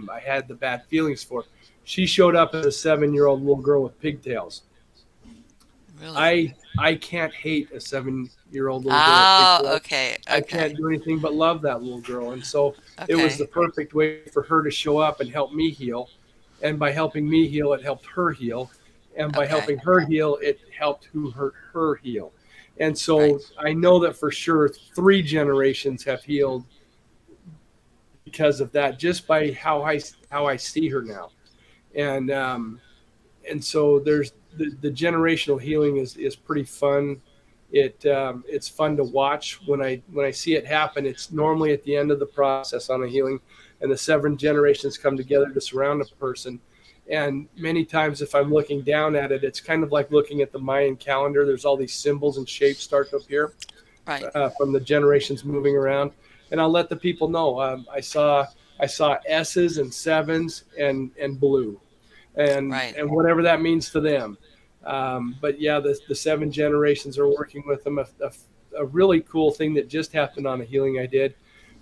I had the bad feelings for. She showed up as a 7-year-old little girl with pigtails. Really? I can't hate a 7-year-old little girl with Ah, pigtails. okay, I okay, can't do anything but love that little girl, and so it was the okay, perfect way for her to show up and help me heal. And by helping me heal, it helped her heal, and by okay. helping her heal, it helped who hurt her heal. And Right, so I know that for sure 3 generations have healed because of that, just by how I see her now. And and so there's the generational healing is pretty fun. It's fun to watch when I see it happen. It's normally at the end of the process on a healing, and the 7 generations come together to surround a person. And many times, if I'm looking down at it, it's kind of like looking at the Mayan calendar. There's all these symbols and shapes start to appear right, from the generations moving around, and I'll let the people know. I saw S's and sevens and blue, right, and whatever that means to them. But yeah, the 7 generations are working with them. A really cool thing that just happened on a healing I did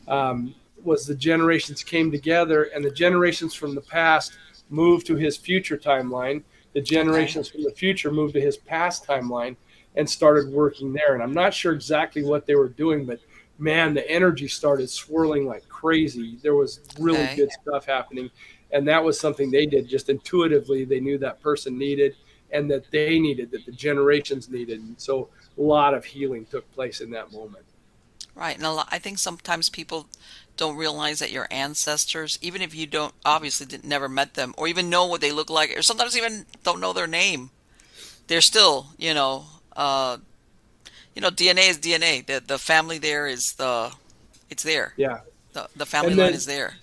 was the generations came together, and the generations from the past moved to his future timeline. The okay. generations from the future moved to his past timeline and started working there. And I'm not sure exactly what they were doing, but man, the energy started swirling like crazy. There was really Okay. good stuff happening. And that was something they did just intuitively. They knew that person needed and that they needed, that the generations needed. And so a lot of healing took place in that moment. Right. And I think sometimes people don't realize that your ancestors, even if you don't obviously never met them or even know what they look like, or sometimes even don't know their name, they're still, DNA is DNA. The family there is it's there. Yeah. The family And line then is there.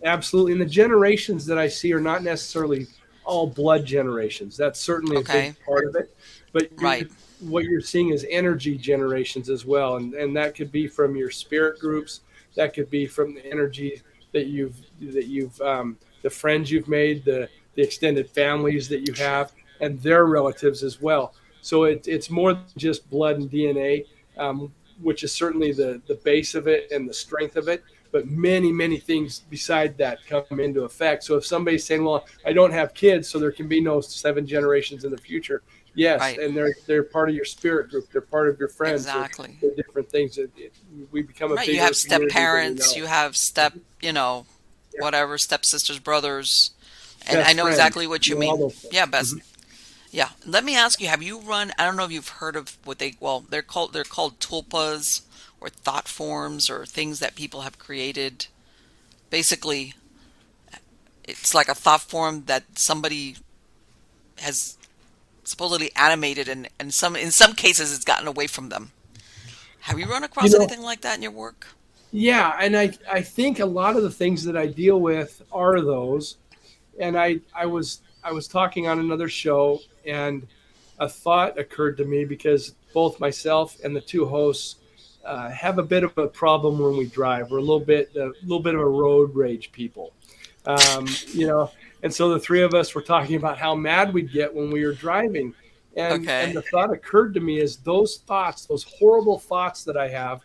absolutely. And the generations that I see are not necessarily all blood generations. That's certainly a big Okay. part of it. But Right. what you're seeing is energy generations as well. And that could be from your spirit groups. That could be from the energy the friends you've made, the extended families that you have, and their relatives as well. So it's more than just blood and DNA, which is certainly the base of it and the strength of it, but many things beside that come into effect. So if somebody's saying, well, I don't have kids, so there can be no 7 generations in the future, yes, Right. and they're part of your spirit group, they're part of your friends, Exactly. they're different things. We become a Right. You bigger have step community than we parents, know. you have Yeah, whatever, stepsisters, brothers. And I best know friends, exactly what you all mean. those Yeah, things. best. Yeah. Let me ask you, have you run, I don't know if you've heard of they're called tulpas or thought forms or things that people have created. Basically, It's like a thought form that somebody has supposedly animated, and in some cases it's gotten away from them. Have you run You across know, anything like that in your work? yeah, and I think a lot of the things that I deal with are those. And I was talking on another show, and a thought occurred to me because both myself and the two hosts have a bit of a problem when we drive. We're a little bit of a road rage people, you know. And so the three of us were talking about how mad we'd get when we were driving, and Okay. the thought occurred to me is those thoughts, those horrible thoughts that I have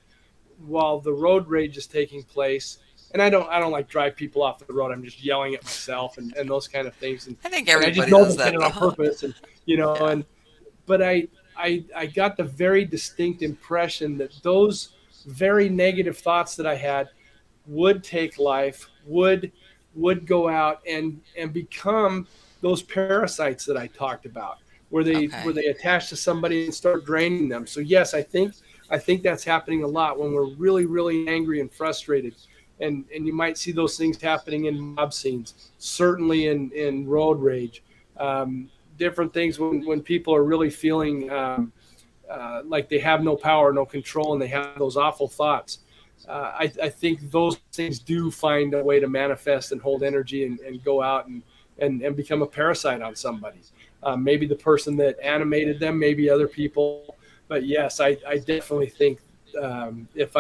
while the road rage is taking place. And I don't like drive people off the road. I'm just yelling at myself and those kind of things. And I think and I just everybody know does they did that it on though. purpose. And you know, Yeah. and but I got the very distinct impression that those very negative thoughts that I had would take life, would go out and become those parasites that I talked about, where Okay. they attach to somebody and start draining them. So yes, I think that's happening a lot when we're really really angry and frustrated. And you might see those things happening in mob scenes, certainly in road rage, different things when people are really feeling like they have no power, no control, and they have those awful thoughts. I think those things do find a way to manifest and hold energy and go out and become a parasite on somebody. Maybe the person that animated them, maybe other people. But yes, I definitely think if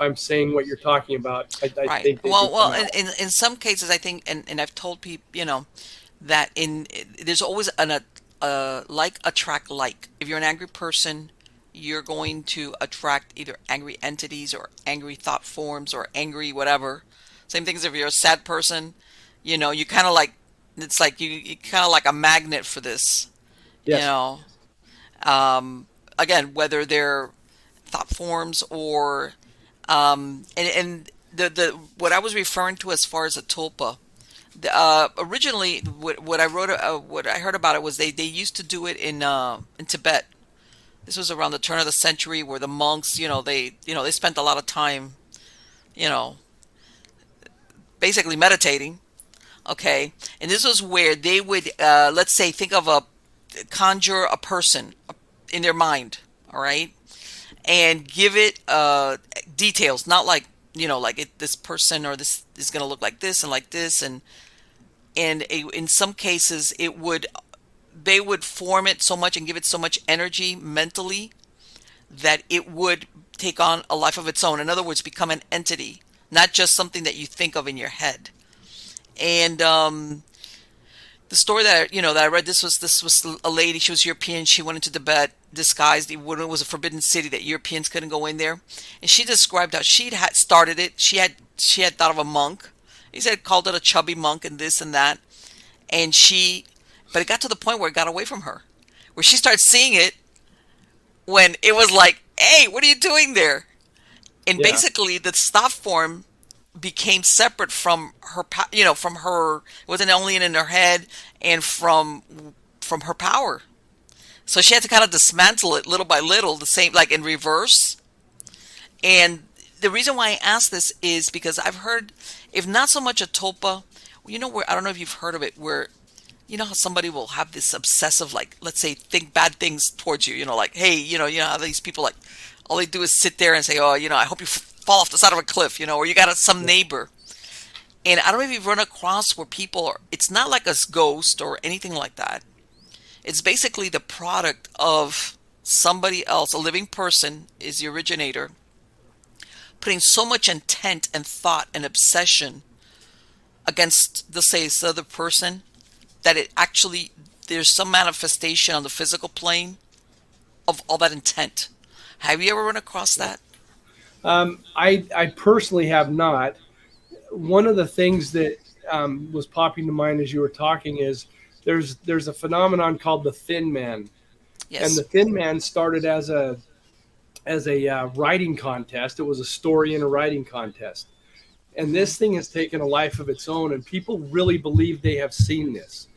I'm saying what you're talking about, I Right. think they do come out. In some cases, I think, and I've told people, that there's always like attract like. If you're an angry person, you're going to attract either angry entities or angry thought forms or angry whatever. Same thing as if you're a sad person, you kind of like, it's like you kind of like a magnet for this, you Yes, know. Um, Again, whether they're thought forms or and the what I was referring to as far as a tulpa. Originally, what I heard about it was they used to do it in Tibet. This was around the turn of the century, where the monks, they spent a lot of time, you know, basically meditating. Okay, and this was where they would, let's say, think of conjure a person in their mind. All right, and give it details, not like, like this person or this is going to look like this, in some cases it would they would form it so much and give it so much energy mentally that it would take on a life of its own. In other words, become an entity, not just something that you think of in your head. And the story that I read, this was a lady. She was European. She went into Tibet disguised when it was a forbidden city that Europeans couldn't go in there, and she described how she had started it. She had thought of a monk. He said called it a chubby monk and this and that, and but it got to the point where it got away from her, where she started seeing it when it was like, "Hey, what are you doing there?" And yeah, basically, the stop form became separate from her, from her. It wasn't only in her head and from her power. So she had to kind of dismantle it little by little, the same like in reverse. And the reason why I ask this is because I've heard, if not so much a tulpa, where I don't know if you've heard of it, where how somebody will have this obsessive, like, let's say, think bad things towards you, like, hey, how these people, like, all they do is sit there and say, oh, I hope you fall off the side of a cliff, or you got some yeah, neighbor. And I don't know if you've run across where people are, it's not like a ghost or anything like that. It's basically the product of somebody else, a living person is the originator, putting so much intent and thought and obsession against the, say, this other person, that it actually, there's some manifestation on the physical plane of all that intent. Have you ever run across yeah. that? I personally have not. One of the things that was popping to mind as you were talking is there's a phenomenon called the Thin Man, and Yes. the Thin Man started as a writing contest. It was a story in a writing contest, and Mm-hmm. this thing has taken a life of its own, and people really believe they have seen this.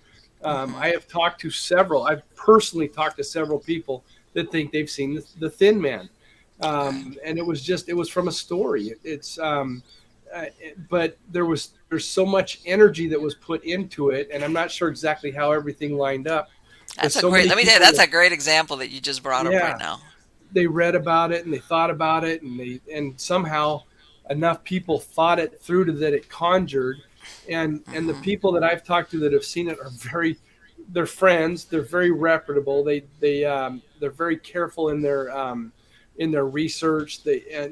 Mm-hmm. I have talked to several. I've personally talked to several people that think they've seen the Thin Man, Okay. and it was from a story. It's uh, but there's so much energy that was put into it, and I'm not sure exactly how everything lined up, but That's a so great, many let me tell you, people that's that, a great example that you just brought up right yeah, now. they read about it and they thought about it, and somehow enough people thought it through to that it conjured, and the Hmm. people that I've talked to that have seen it are very, they're friends, they're very reputable, they're very careful in their research,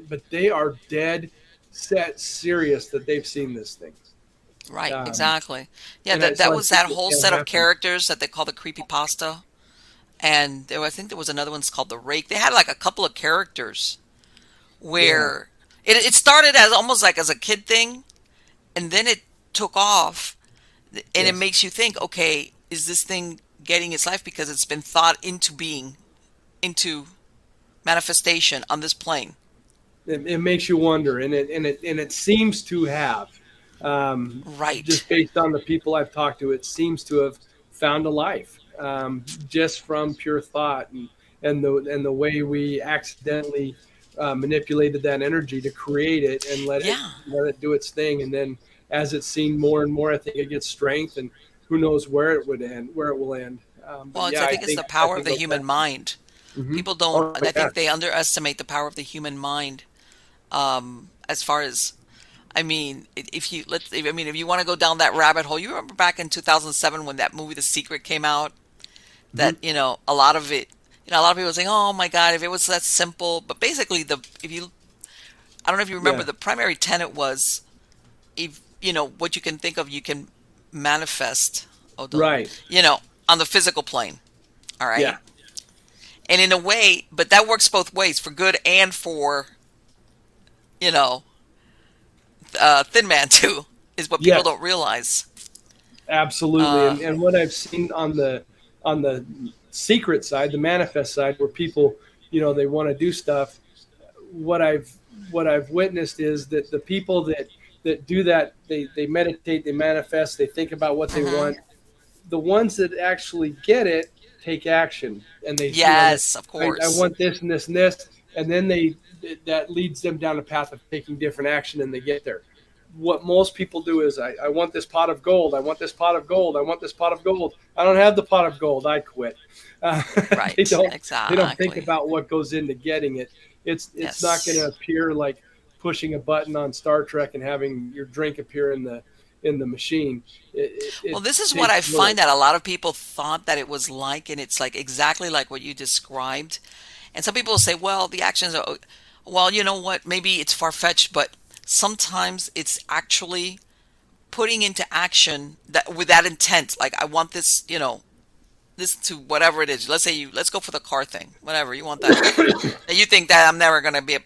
but they are dead set serious that they've seen this thing. Right, um, exactly. Yeah, that so that I was think that it whole can set of happen. characters that they call the creepy pasta, and I think there was another one's called the Rake. They had like a couple of characters Yeah, where it started as almost like as a kid thing, and then it took off, and it yes. makes you think, okay, is this thing getting its life because it's been thought into being, into manifestation on this plane? It makes you wonder, and it seems to have, um, Right. just based on the people I've talked to, it seems to have found a life, just from pure thought, and the way we accidentally manipulated that energy to create it and Yeah. let it do its thing, and then as it's seen more and more, I think it gets strength, and who knows where it will end. But Well, yeah, I I think it's think the I power of think the it'll human definitely. mind. Hmm. People don't, Oh I yeah, think they underestimate the power of the human mind. As far as, I mean, if you let's, I mean, if you want to go down that rabbit hole, you remember back in 2007 when that movie The Secret came out, hmm, that, a lot of it, a lot of people were saying, "Oh my God, if it was that simple." But basically, if you, I don't know if you remember, yeah, the primary tenet was, if what you can think of, you can manifest. Oh, don't, right, you know, on the physical plane. All yeah. right, and in a way, but that works both ways, for good and for, you know, Thin Man too, is what people Yes, don't realize. absolutely. Uh, And what I've seen on the secret side, the manifest side, where people, they want to do stuff. What I've what I've witnessed is that the people that do that, they meditate, they manifest, they think about what they mhm. want. The ones that actually get it take action, and Yes, of I course. want this and this and this, and then that leads them down a path of taking different action, and they get there. What most people do is, I want this pot of gold, I want this pot of gold, I want this pot of gold. I don't have the pot of gold, I quit. uh, they Right, don't think exactly. about what goes into getting it. It's not going to Yes. appear like pushing a button on Star Trek and having your drink appear in the machine. Well, It this is what I takes find work. that a lot of people thought that it was like, and it's like exactly like what you described. And some people say, well, the actions are, well, you know what, maybe it's far-fetched, but sometimes it's actually putting into action that with that intent. Like, I want this, this to whatever it is. Let's go for the car thing, whatever you want, that you think that I'm never going to be,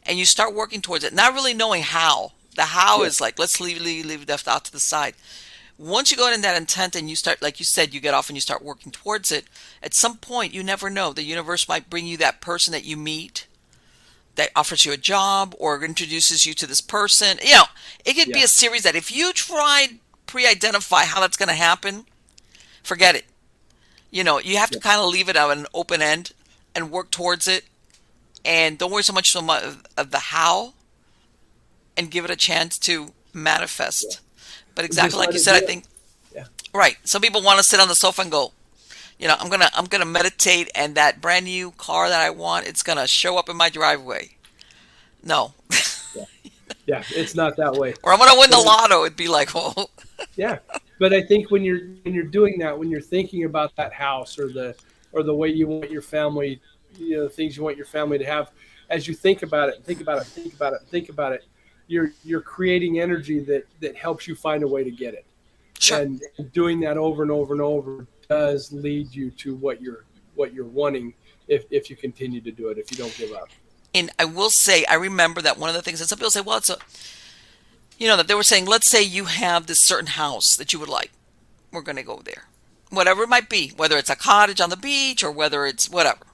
and you start working towards it, not really knowing how. The how Yeah, is like, let's leave that out to the side. Once you go in that intent and you start, like you said, you get off and you start working towards it, at some point, you never know. The universe might bring you that person that you meet that offers you a job or introduces you to this person. It could be yeah, a series that if you try pre-identify how that's going to happen, forget it. You have to yeah. kind of leave it at an open end and work towards it, and don't worry so much of the how, and give it a chance to Yeah. manifest. But exactly Just like let you it said, I do it. think, Yeah. right. Some people want to sit on the sofa and go, I'm gonna meditate, and that brand new car that I want, it's gonna show up in my driveway. No. Yeah. Yeah. It's not that way. Or I'm gonna win the But lotto. It'd be like, oh, yeah. But I think when you're doing that, when you're thinking about that house, or the way you want your family, things you want your family to have, as you think about it and think about it and think about it and think about it, you're creating energy that helps you find a way to get it. sure. And doing that over and over and over does lead you to what you're wanting, if you continue to do it, if you don't give up. And I will say, I remember that one of the things that some people say, well, that they were saying, let's say you have this certain house that you would like. We're gonna go there, whatever it might be, whether it's a cottage on the beach or whether it's whatever.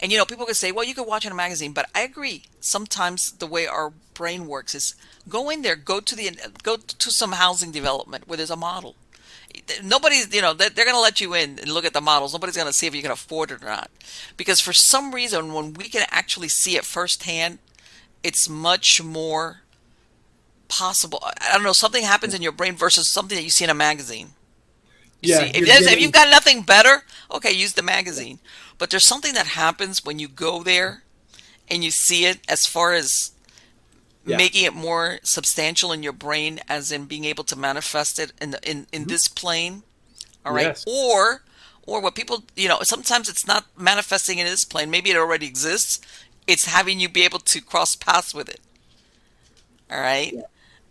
And people can say, well, you could watch it in a magazine, but I agree. Sometimes the way our brain works is, go in there, go to some housing development where there's a model. Nobody's, they're going to let you in and look at the models. Nobody's going to see if you can afford it or not. Because for some reason, when we can actually see it firsthand, it's much more possible. I don't know, something happens in your brain versus something that you see in a magazine. You see, Yeah, if you're if you've getting got nothing better, okay, use the magazine. But there's something that happens when you go there and you see it, as far as yeah. making it more substantial in your brain, as in being able to manifest it in Mhm. this plane. All right. Yes. Or what people, sometimes it's not manifesting in this plane. Maybe it already exists. It's having you be able to cross paths with it. All right. Yeah.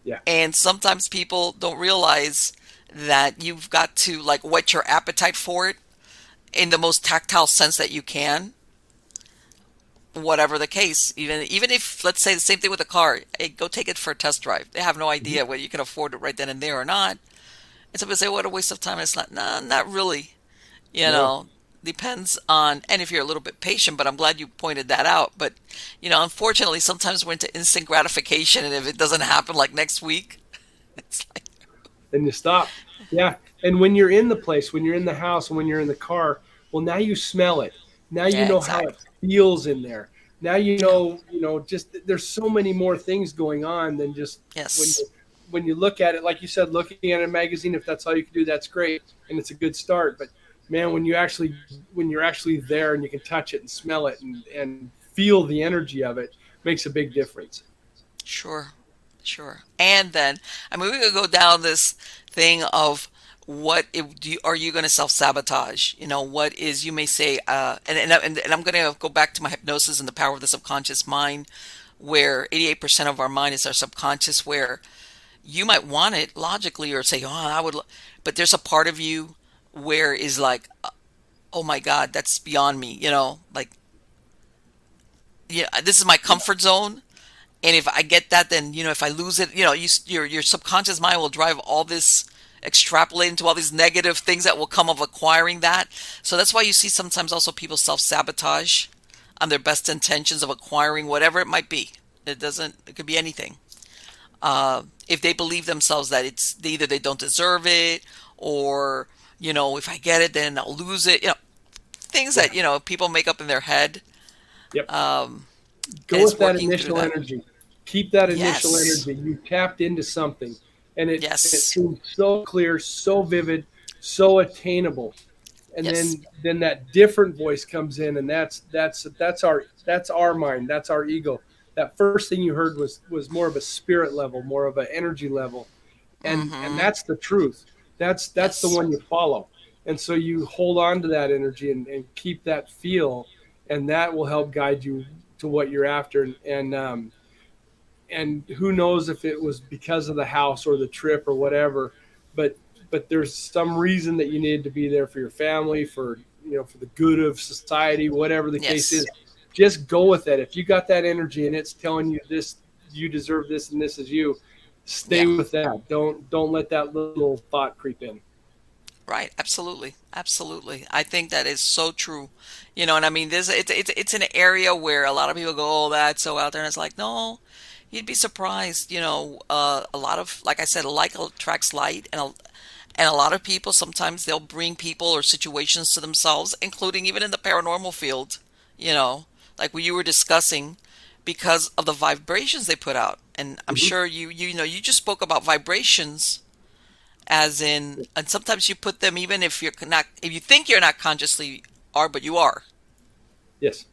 Yeah. And sometimes people don't realize that you've got to, like, whet your appetite for it in the most tactile sense that you can, whatever the case. Even if, let's say, the same thing with a car, hey, go take it for a test drive. They have no Mhm. idea whether you can afford it right then and there or not. And some people say, what a waste of time. It's not, nah, not really. You No. know, depends on, and if you're a little bit patient, but I'm glad you pointed that out. But, unfortunately, sometimes we're into instant gratification, and if it doesn't happen like next week, it's like, And you stop. Yeah. And when you're in the place, when you're in the house, and when you're in the car, well, now you smell it. Now you yeah, know how it exactly. feels in there. Now Yeah. just there's so many more things going on than just when Yes. you look at it, like you said, looking at a magazine. If that's all you can do, that's great, and it's a good start. But man, when you're actually there and you can touch it and smell it and feel the energy of it, makes a big difference. Sure. Sure. And then, I mean, we could go down this thing of are you going to self sabotage? What is, you may say, and I'm going to go back to my hypnosis and the power of the subconscious mind, where 88% of our mind is our subconscious, where you might want it logically or say, oh, but there's a part of you where is like, oh my God, that's beyond me, like, yeah, this is my comfort zone. And if I get that, then, if I lose it, your subconscious mind will drive all this, extrapolate into all these negative things that will come of acquiring that. So that's why you see sometimes also people self sabotage on their best intentions of acquiring whatever it might be. It could be anything. If they believe themselves that either they don't deserve it, or, if I get it, then I'll lose it. Things Yeah. that, people make up in their head. Yep. And Go it's with that working through initial that. energy. Keep that initial Yes. energy. You tapped into something, and it Yes. seems so clear, so vivid, so attainable. And Yes. then that different voice comes in, and that's our mind, that's our ego. That first thing you heard was more of a spirit level, more of an energy level, and Mm-hmm. that's the truth. That's the Yes. one you follow, and so you hold on to that energy and keep that feel, and that will help guide you to what you're after. And who knows if it was because of the house or the trip or whatever, but there's some reason that you needed to be there for your family, for the good of society, whatever the case is. Yes. Just go with it. If you got that energy and it's telling you this, you deserve this, and this is you, stay Yeah. with that. Don't let that little thought creep in. Right. Absolutely. Absolutely. I think that is so true. And I mean, it's an area where a lot of people go, oh, that's so out there. And it's like, no, you'd be surprised. A lot of, like I said, like attracts like, and a lot of people, sometimes they'll bring people or situations to themselves, including even in the paranormal field, you know, like what you were discussing, because of the vibrations they put out. And I'm Mm-hmm. sure you just spoke about vibrations, as in, and sometimes you put them, even if if you think you're not consciously are, but you are. Yes.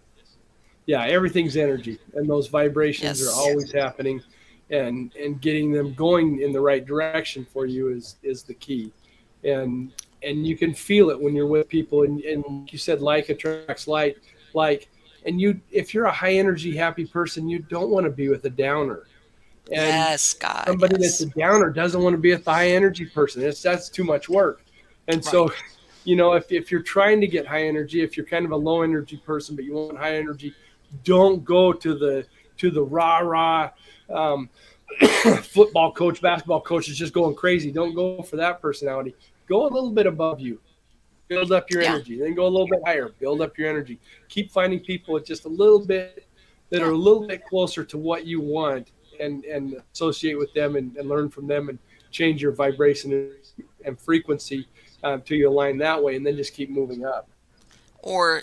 Yeah, everything's energy, and those vibrations are Yes. always happening, and getting them going in the right direction for you is the key. And you can feel it when you're with people, and like you said, like attracts like. And you, if you're a high energy happy person, you don't want to be with a downer. And Yes, God, somebody that's a yes. downer doesn't want to be with the high energy person. That's too much work. And Right. so, if you're trying to get high energy, if you're kind of a low energy person but you want high energy, don't go to the rah rah um, football coach, basketball coach is just going crazy. Don't go for that personality. Go a little bit above you, build up your Yeah. energy, then go a little bit higher, build up your energy. Keep finding people with just a little bit, that are Yeah. a little bit closer to what you want, and associate with them, and learn from them, and change your vibration and frequency, to you align that way, and then just keep moving up. Or,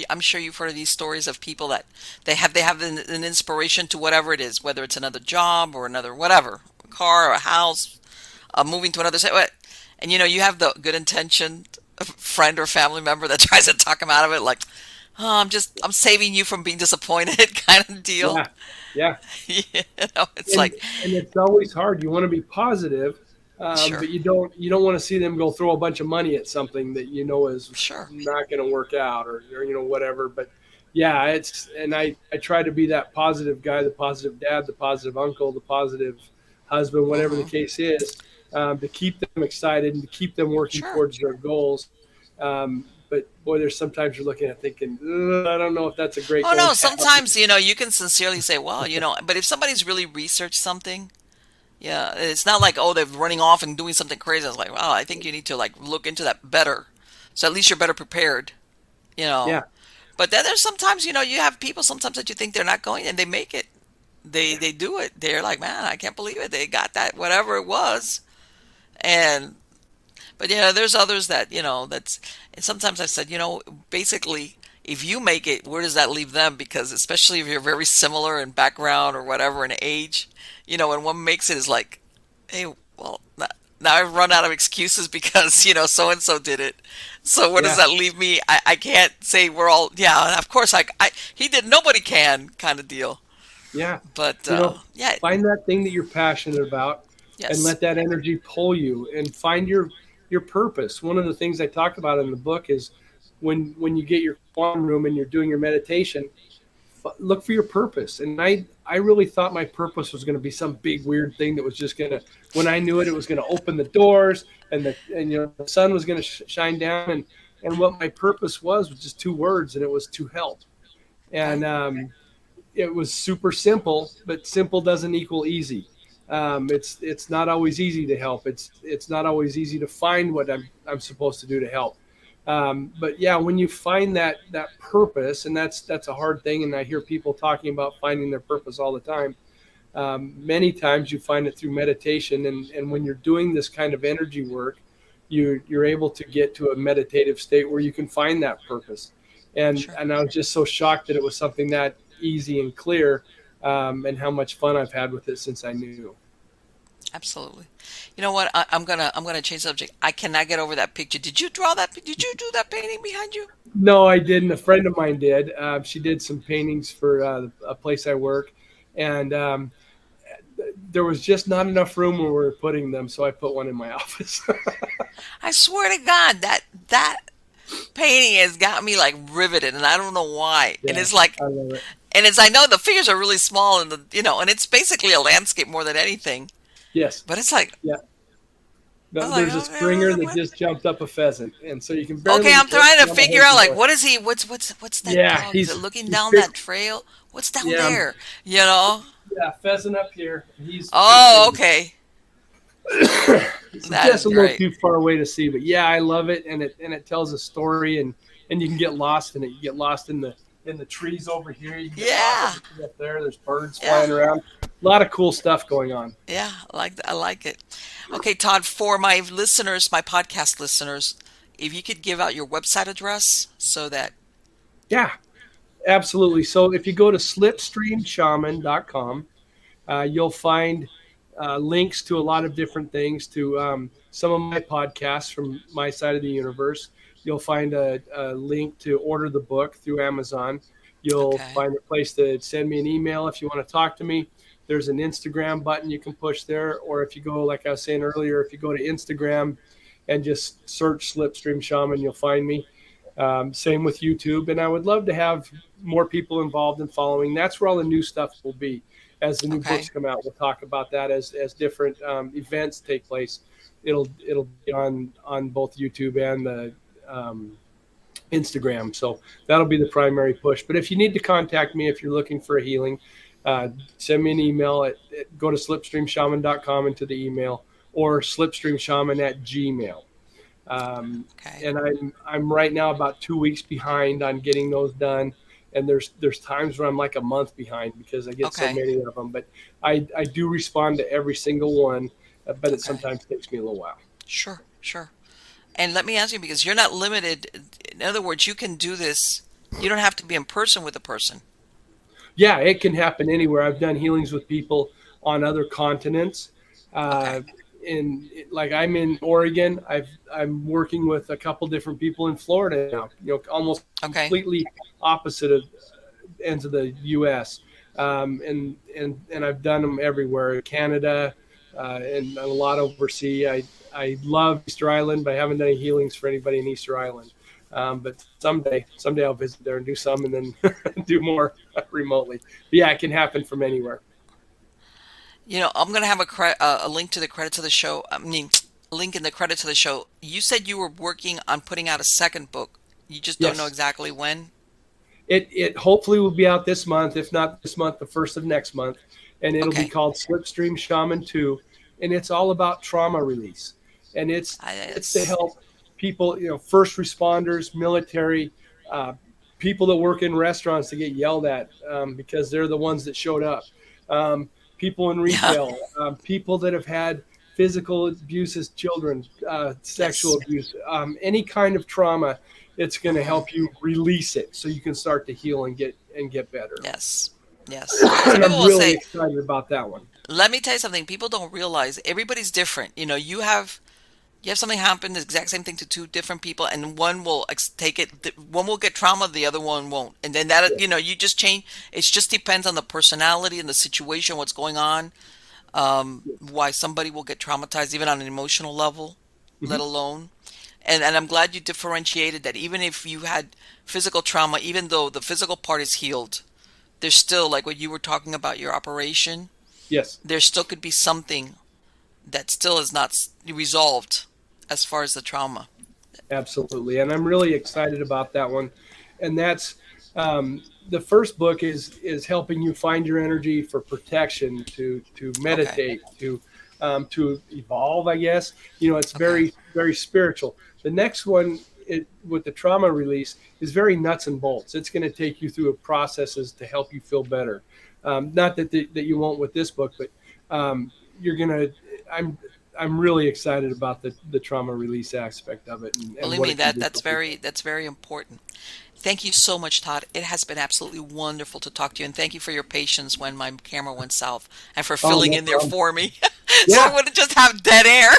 I'm sure you've heard of these stories of people that they have an inspiration to whatever it is, whether it's another job or another whatever, car or a house, moving to another state, and you have the good intention friend or family member that tries to talk them out of it, like, oh, I'm saving you from being disappointed, kind of deal. Yeah, yeah. It's and like, and it's always hard. You want to be positive, sure, but you don't want to see them go throw a bunch of money at something that you know is sure, not going to work out, or whatever. But yeah, and I try to be that positive guy, the positive dad, the positive uncle, the positive husband, whatever the hmm, case is, to keep them excited and to keep them working sure. towards their goals. But boy, there's sometimes you're looking at thinking, I don't know if that's a great Oh goal no, to have. sometimes, you can sincerely say, well, but if somebody's really researched something, yeah, it's not like, oh, they're running off and doing something crazy. It's like, wow, I think you need to like look into that better. So at least you're better prepared, you know. Yeah, But then there's sometimes, you have people sometimes that you think they're not going and they make it. They yeah, they do it. They're like, man, I can't believe it. They got that whatever it was. And but yeah, there's others that, that's and sometimes I said, basically if you make it, where does that leave them? Because especially if you're very similar in background or whatever in age, when one makes it is like, hey, well, now I've run out of excuses because, so and so did it. So where does yeah. that leave me? I can't say we're all, yeah, of course he did, nobody can kind of deal. Yeah. But yeah, Find that thing that you're passionate about and yes, let that energy pull you and find your purpose. One of the things I talk about in the book is when you get your quantum room and you're doing your meditation, look for your purpose. And I really thought my purpose was going to be some big weird thing that was just going to, when I knew it, it was going to open the doors and the sun was going to shine down. And what my purpose was just two words, and it was to help. And okay, it was super simple, but simple doesn't equal easy. It's not always easy to help. It's not always easy to find what I'm supposed to do to help. But yeah, when you find that purpose, and that's a hard thing, and I hear people talking about finding their purpose all the time. Many times you find it through meditation, and when you're doing this kind of energy work, you're able to get to a meditative state where you can find that purpose. And sure. and I was just so shocked that it was something that easy and clear, and how much fun I've had with it since I knew. Absolutely. You know what? I'm gonna change the subject. I cannot get over that picture. Did you draw that? Did you do that painting behind you? No, I didn't. A friend of mine did. She did some paintings for a place I work, and there was just not enough room where we were putting them, so I put one in my office. I swear to God, that painting has got me like riveted, and I don't know why. And Yeah, it's like, I love it. and it's I know the figures are really small, and and it's basically a landscape more than anything. Yes, But it's like, yeah. I No, was like, there's a okay, stringer that just jumped up a pheasant, and so you can okay, barely I'm just trying to see on the figure head out like door. what is he? What's that Yeah, dog? Is it he's looking he's down pick, that trail? What's down yeah, there? You know? yeah, pheasant up here. He's Oh, okay. it's That just is a little great. too far away to see, but yeah, I love it, and it tells a story, and you can get lost in it. You get lost in the trees over here. You can get lost Yeah, in the tree up there. There's birds yeah. flying around. A lot of cool stuff going on. Yeah, I like it. Okay, Todd, for my listeners, my podcast listeners, if you could give out your website address so that Yeah, absolutely. So if you go to slipstreamshaman.com, you'll find links to a lot of different things, to some of my podcasts from my side of the universe. You'll find a link to order the book through Amazon. You'll okay, find a place to send me an email if you want to talk to me. There's an Instagram button you can push there. Or if you go, like I was saying earlier, if you go to Instagram and just search Slipstream Shaman, you'll find me. Same with YouTube. And I would love to have more people involved in following. That's where all the new stuff will be. As the new books okay, come out, we'll talk about that as different events take place. It'll be on both YouTube and the Instagram. So that'll be the primary push. But if you need to contact me, if you're looking for a healing, send me an email go to slipstreamshaman.com into the email, or slipstreamshaman@gmail. Um, okay, and I'm right now about 2 weeks behind on getting those done. And there's times where I'm like a month behind because I get so okay, many of them. But I do respond to every single one, but it okay. sometimes takes me a little while. Sure, sure. And let me ask you, because you're not limited. In other words, you can do this. You don't have to be in person with a person. Yeah, it can happen anywhere. I've done healings with people on other continents. Uh, Okay. in like I'm in Oregon, I'm working with a couple different people in Florida now. Almost Okay. completely opposite of ends of the U.S. And I've done them everywhere, Canada, and a lot overseas. I love Easter Island, but I haven't done any healings for anybody in Easter Island. But someday I'll visit there and do some, and then do more remotely. But yeah, it can happen from anywhere. I'm gonna have a link to the credits of the show. I mean, a link in the credits of the show. You said you were working on putting out a second book. You just don't know Yes, exactly when. it hopefully will be out this month, if not this month, the first of next month, and it'll be Okay. called Slipstream Shaman 2, and it's all about trauma release, and it's to It's help people, first responders, military, uh, people that work in restaurants to get yelled at because they're the ones that showed up, people in yeah. retail, people that have had physical abuse as children, sexual Yes. abuse, any kind of trauma. It's going to Hmm. help you release it so you can start to heal and get better. Yes. Yes. Some And people I'm will really say, excited about that one. let me tell you something. People don't realize everybody's different. You have something happen, the exact same thing to two different people, and one will take it. One will get trauma, the other one won't. And then that, Yes. you just change. It just depends on the personality and the situation, what's going on. Why somebody will get traumatized, even on an emotional level, let Mm-hmm. alone. And I'm glad you differentiated that. Even if you had physical trauma, even though the physical part is healed, there's still, like what you were talking about your operation, Yes. there still could be something that still is not resolved as far as the trauma. Absolutely, and I'm really excited about that one. And that's the first book is helping you find your energy for protection, to Okay. meditate, to evolve. I guess it's Okay. very spiritual. The next one, with the trauma release, is very nuts and bolts. It's going to take you through processes to help you feel better. Not that you won't with this book, but you're gonna. I'm I'm really excited about the trauma release aspect of it, and Believe what me, it can that do that's for people. very important. Thank you so much, Todd. It has been absolutely wonderful to talk to you, and thank you for your patience when my camera went south and for Oh, filling no in there problem. for me, so I Yeah, wouldn't just have dead air.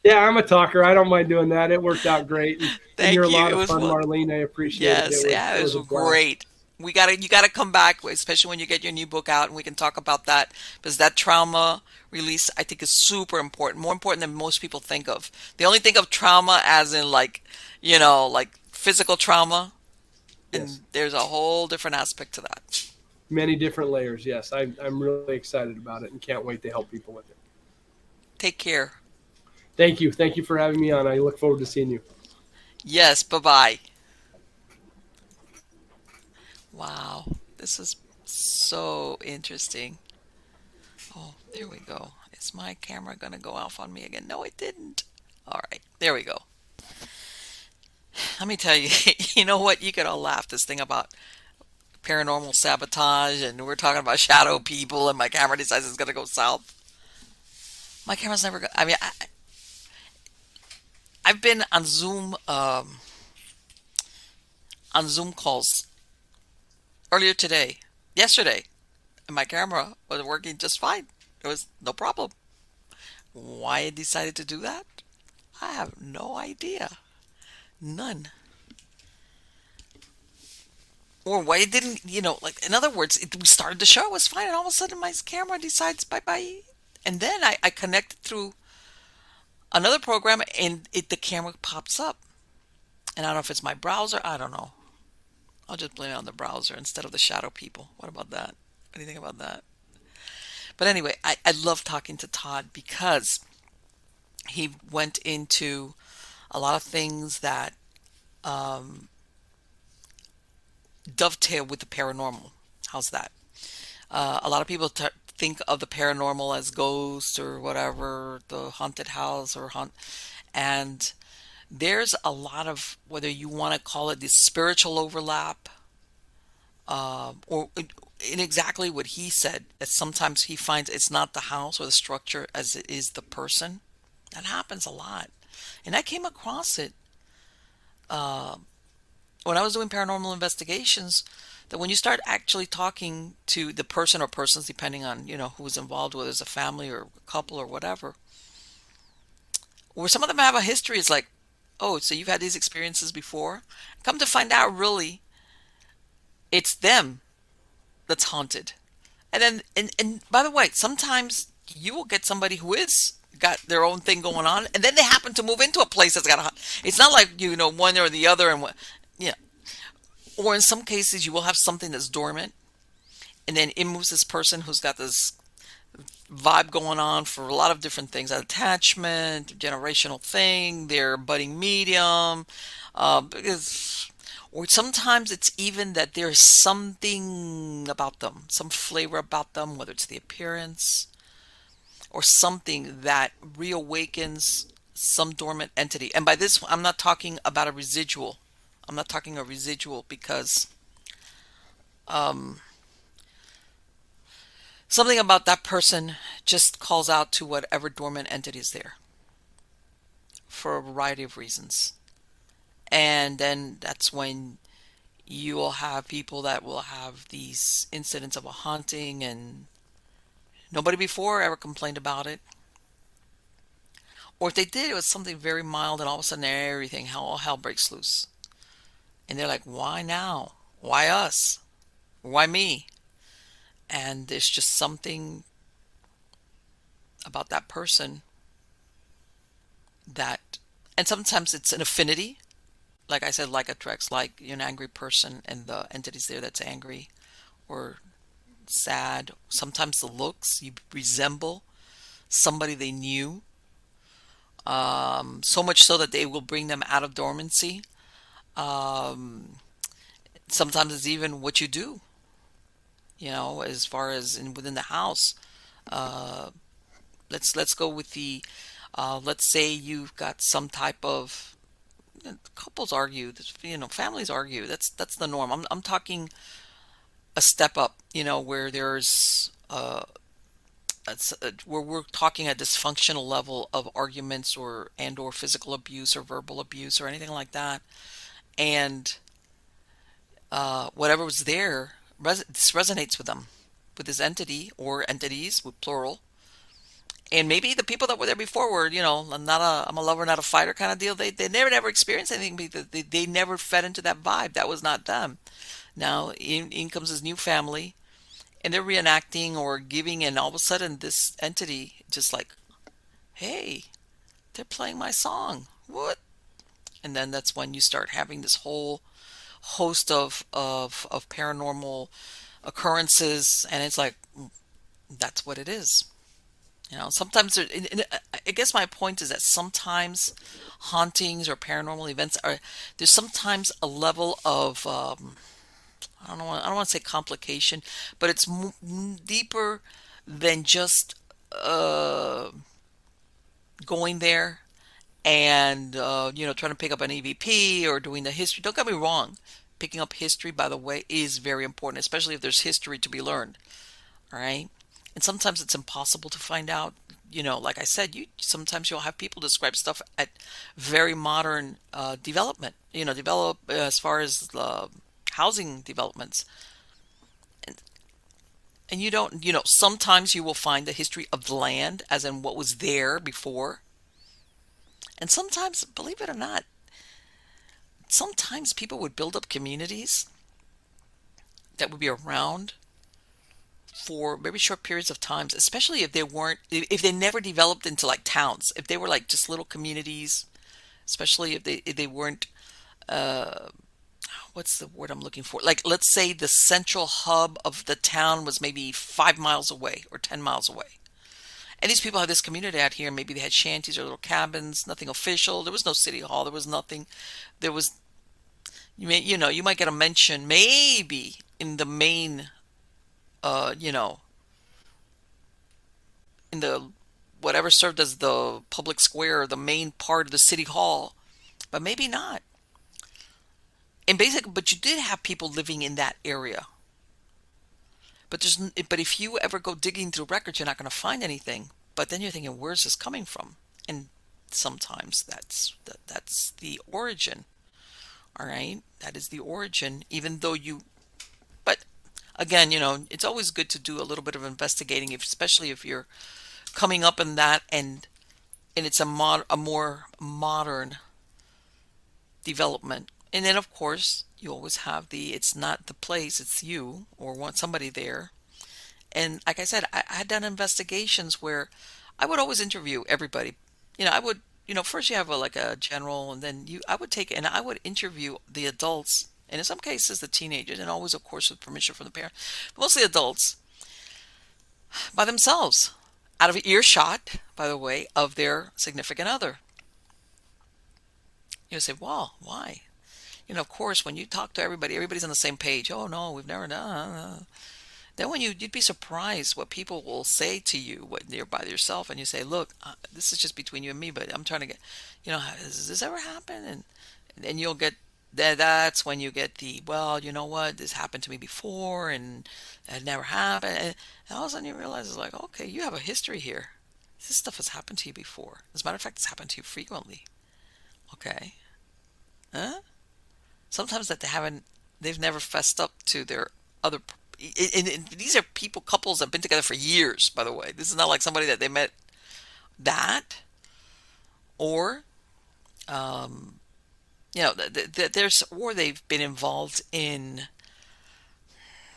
yeah, I'm a talker. I don't mind doing that. It worked out great, and you're Thank a you. lot It of was fun, wonderful. Marlene. I appreciate it. Yes, yeah, It it was was a blast. great. You gotta come back, especially when you get your new book out, and we can talk about that because that trauma release I think is super important, more important than most people think of. They only think of trauma as in like physical trauma, Yes, and there's a whole different aspect to that. many different layers. Yes, I'm really excited about it and can't wait to help people with it. Take care. Thank you for having me on. I look forward to seeing you. Yes, bye bye. Wow, this is so interesting. Oh, there we go. Is my camera gonna go off on me again? No, it didn't. All right, there we go. Let me tell you, you know what? You could all laugh this thing about paranormal sabotage, and we're talking about shadow people, and my camera decides it's gonna go south. My camera's never go. I mean, I've been on Zoom calls earlier today, yesterday, and my camera was working just fine. It was no problem. Why I decided to do that? I have no idea. None. Or why it didn't, like, in other words, we started the show, it was fine, and all of a sudden my camera decides bye bye. And then I connected through another program, and the camera pops up. And I don't know if it's my browser, I don't know. I'll just blame it on the browser instead of the shadow people. What about that? What do you think about that? But anyway, I love talking to Todd because he went into a lot of things that um, dovetail with the paranormal. How's that? A lot of people think of the paranormal as ghosts or whatever, the haunted house or and there's a lot of, whether you want to call it the spiritual overlap, or in exactly what he said, that sometimes he finds it's not the house or the structure as it is the person. That happens a lot, and I came across it when I was doing paranormal investigations. that when you start actually talking to the person or persons, depending on, who's involved, whether it's a family or a couple or whatever, where some of them have a history, it's like, oh, so you've had these experiences before? Come to find out, really, it's them that's haunted. And by the way, sometimes you will get somebody who is got their own thing going on, and then they happen to move into a place that's got a. It's not like one or the other, and what, yeah. Or in some cases, you will have something that's dormant, and then in moves this person who's got this vibe going on for a lot of different things: attachment, generational thing, their budding medium, because. Or sometimes it's even that there's something about them, some flavor about them, whether it's the appearance or something that reawakens some dormant entity. And by this, I'm not talking about a residual. I'm not talking a residual because um, something about that person just calls out to whatever dormant entity is there for a variety of reasons. And then that's when you will have people that will have these incidents of a haunting, and nobody before ever complained about it. Or if they did, it was something very mild, and all of a sudden everything, all hell breaks loose. And they're like, why now? Why us? Why me? And there's just something about that person that, and sometimes it's an affinity. Like I said, like attracts like, you're an angry person and the entity's there that's angry or sad. Sometimes the looks, you resemble somebody they knew. So much so that they will bring them out of dormancy. Um, Sometimes it's even what you do, as far as within the house. Uh, let's go with the let's say you've got some type of couples argue, families argue. That's the norm. I'm talking a step up, where there's where we're talking a dysfunctional level of arguments or physical abuse or verbal abuse or anything like that, and whatever was there, this resonates with them, with this entity or entities with plural. And maybe the people that were there before were, not I'm a lover, not a fighter kind of deal. They never experienced anything because they never fed into that vibe. That was not them. Now in comes this new family, and they're reenacting or giving, and all of a sudden this entity just like, hey, they're playing my song. What? And then that's when you start having this whole host of paranormal occurrences, and it's like, that's what it is. Sometimes I guess my point is that sometimes hauntings or paranormal events are, there's sometimes a level of I don't want to say complication, but it's deeper than just uh, going there and trying to pick up an EVP or doing the history. Don't get me wrong, picking up history, by the way, is very important, especially if there's history to be learned. All right. And sometimes it's impossible to find out. Like I said, you sometimes you'll have people describe stuff at very modern development. Develop as far as housing developments, and you don't. Sometimes you will find the history of the land, as in what was there before, and sometimes, believe it or not, sometimes people would build up communities that would be around for very short periods of times, especially if they weren't, if they never developed into like towns, if they were like just little communities, especially if they weren't, uh, what's the word I'm looking for? Like, let's say the central hub of the town was maybe 5 miles away or 10 miles away. And these people had this community out here. Maybe they had shanties or little cabins, nothing official. There was no city hall. There was nothing. There was, you might get a mention maybe in the main, uh, you know, in the whatever served as the public square or the main part of the city hall, but maybe not. And basically, but you did have people living in that area. But if you ever go digging through records, you're not going to find anything. But then you're thinking, where's this coming from? And sometimes that's the origin. All right, that is the origin. Even though you again, it's always good to do a little bit of investigating, especially if you're coming up in that, and it's a more modern development. And then, of course, you always have the it's not the place, it's you, or want somebody there. And like I said, I had done investigations where I would always interview everybody. I would, first you have like a general, and then I would take and I would interview the adults, and in some cases the teenagers, and always, of course, with permission from the parent, but mostly adults by themselves, out of earshot, by the way, of their significant other. You say, well, why? Of course, when you talk to everybody, everybody's on the same page. Oh no, we've never done. Then when you'd be surprised what people will say to you when you're by yourself, and you say, "Look, this is just between you and me, but I'm trying to get, has this ever happened?" And you'll get that. That's when you get the, well, you know what, this happened to me before, and it never happened. And all of a sudden you realize it's like, okay, you have a history here. This stuff has happened to you before. As a matter of fact, it's happened to you frequently. Okay, huh? Sometimes that they've never fessed up to their other. And these are couples that have been together for years, by the way. This is not like somebody that they met that, or, um, or they've been involved in,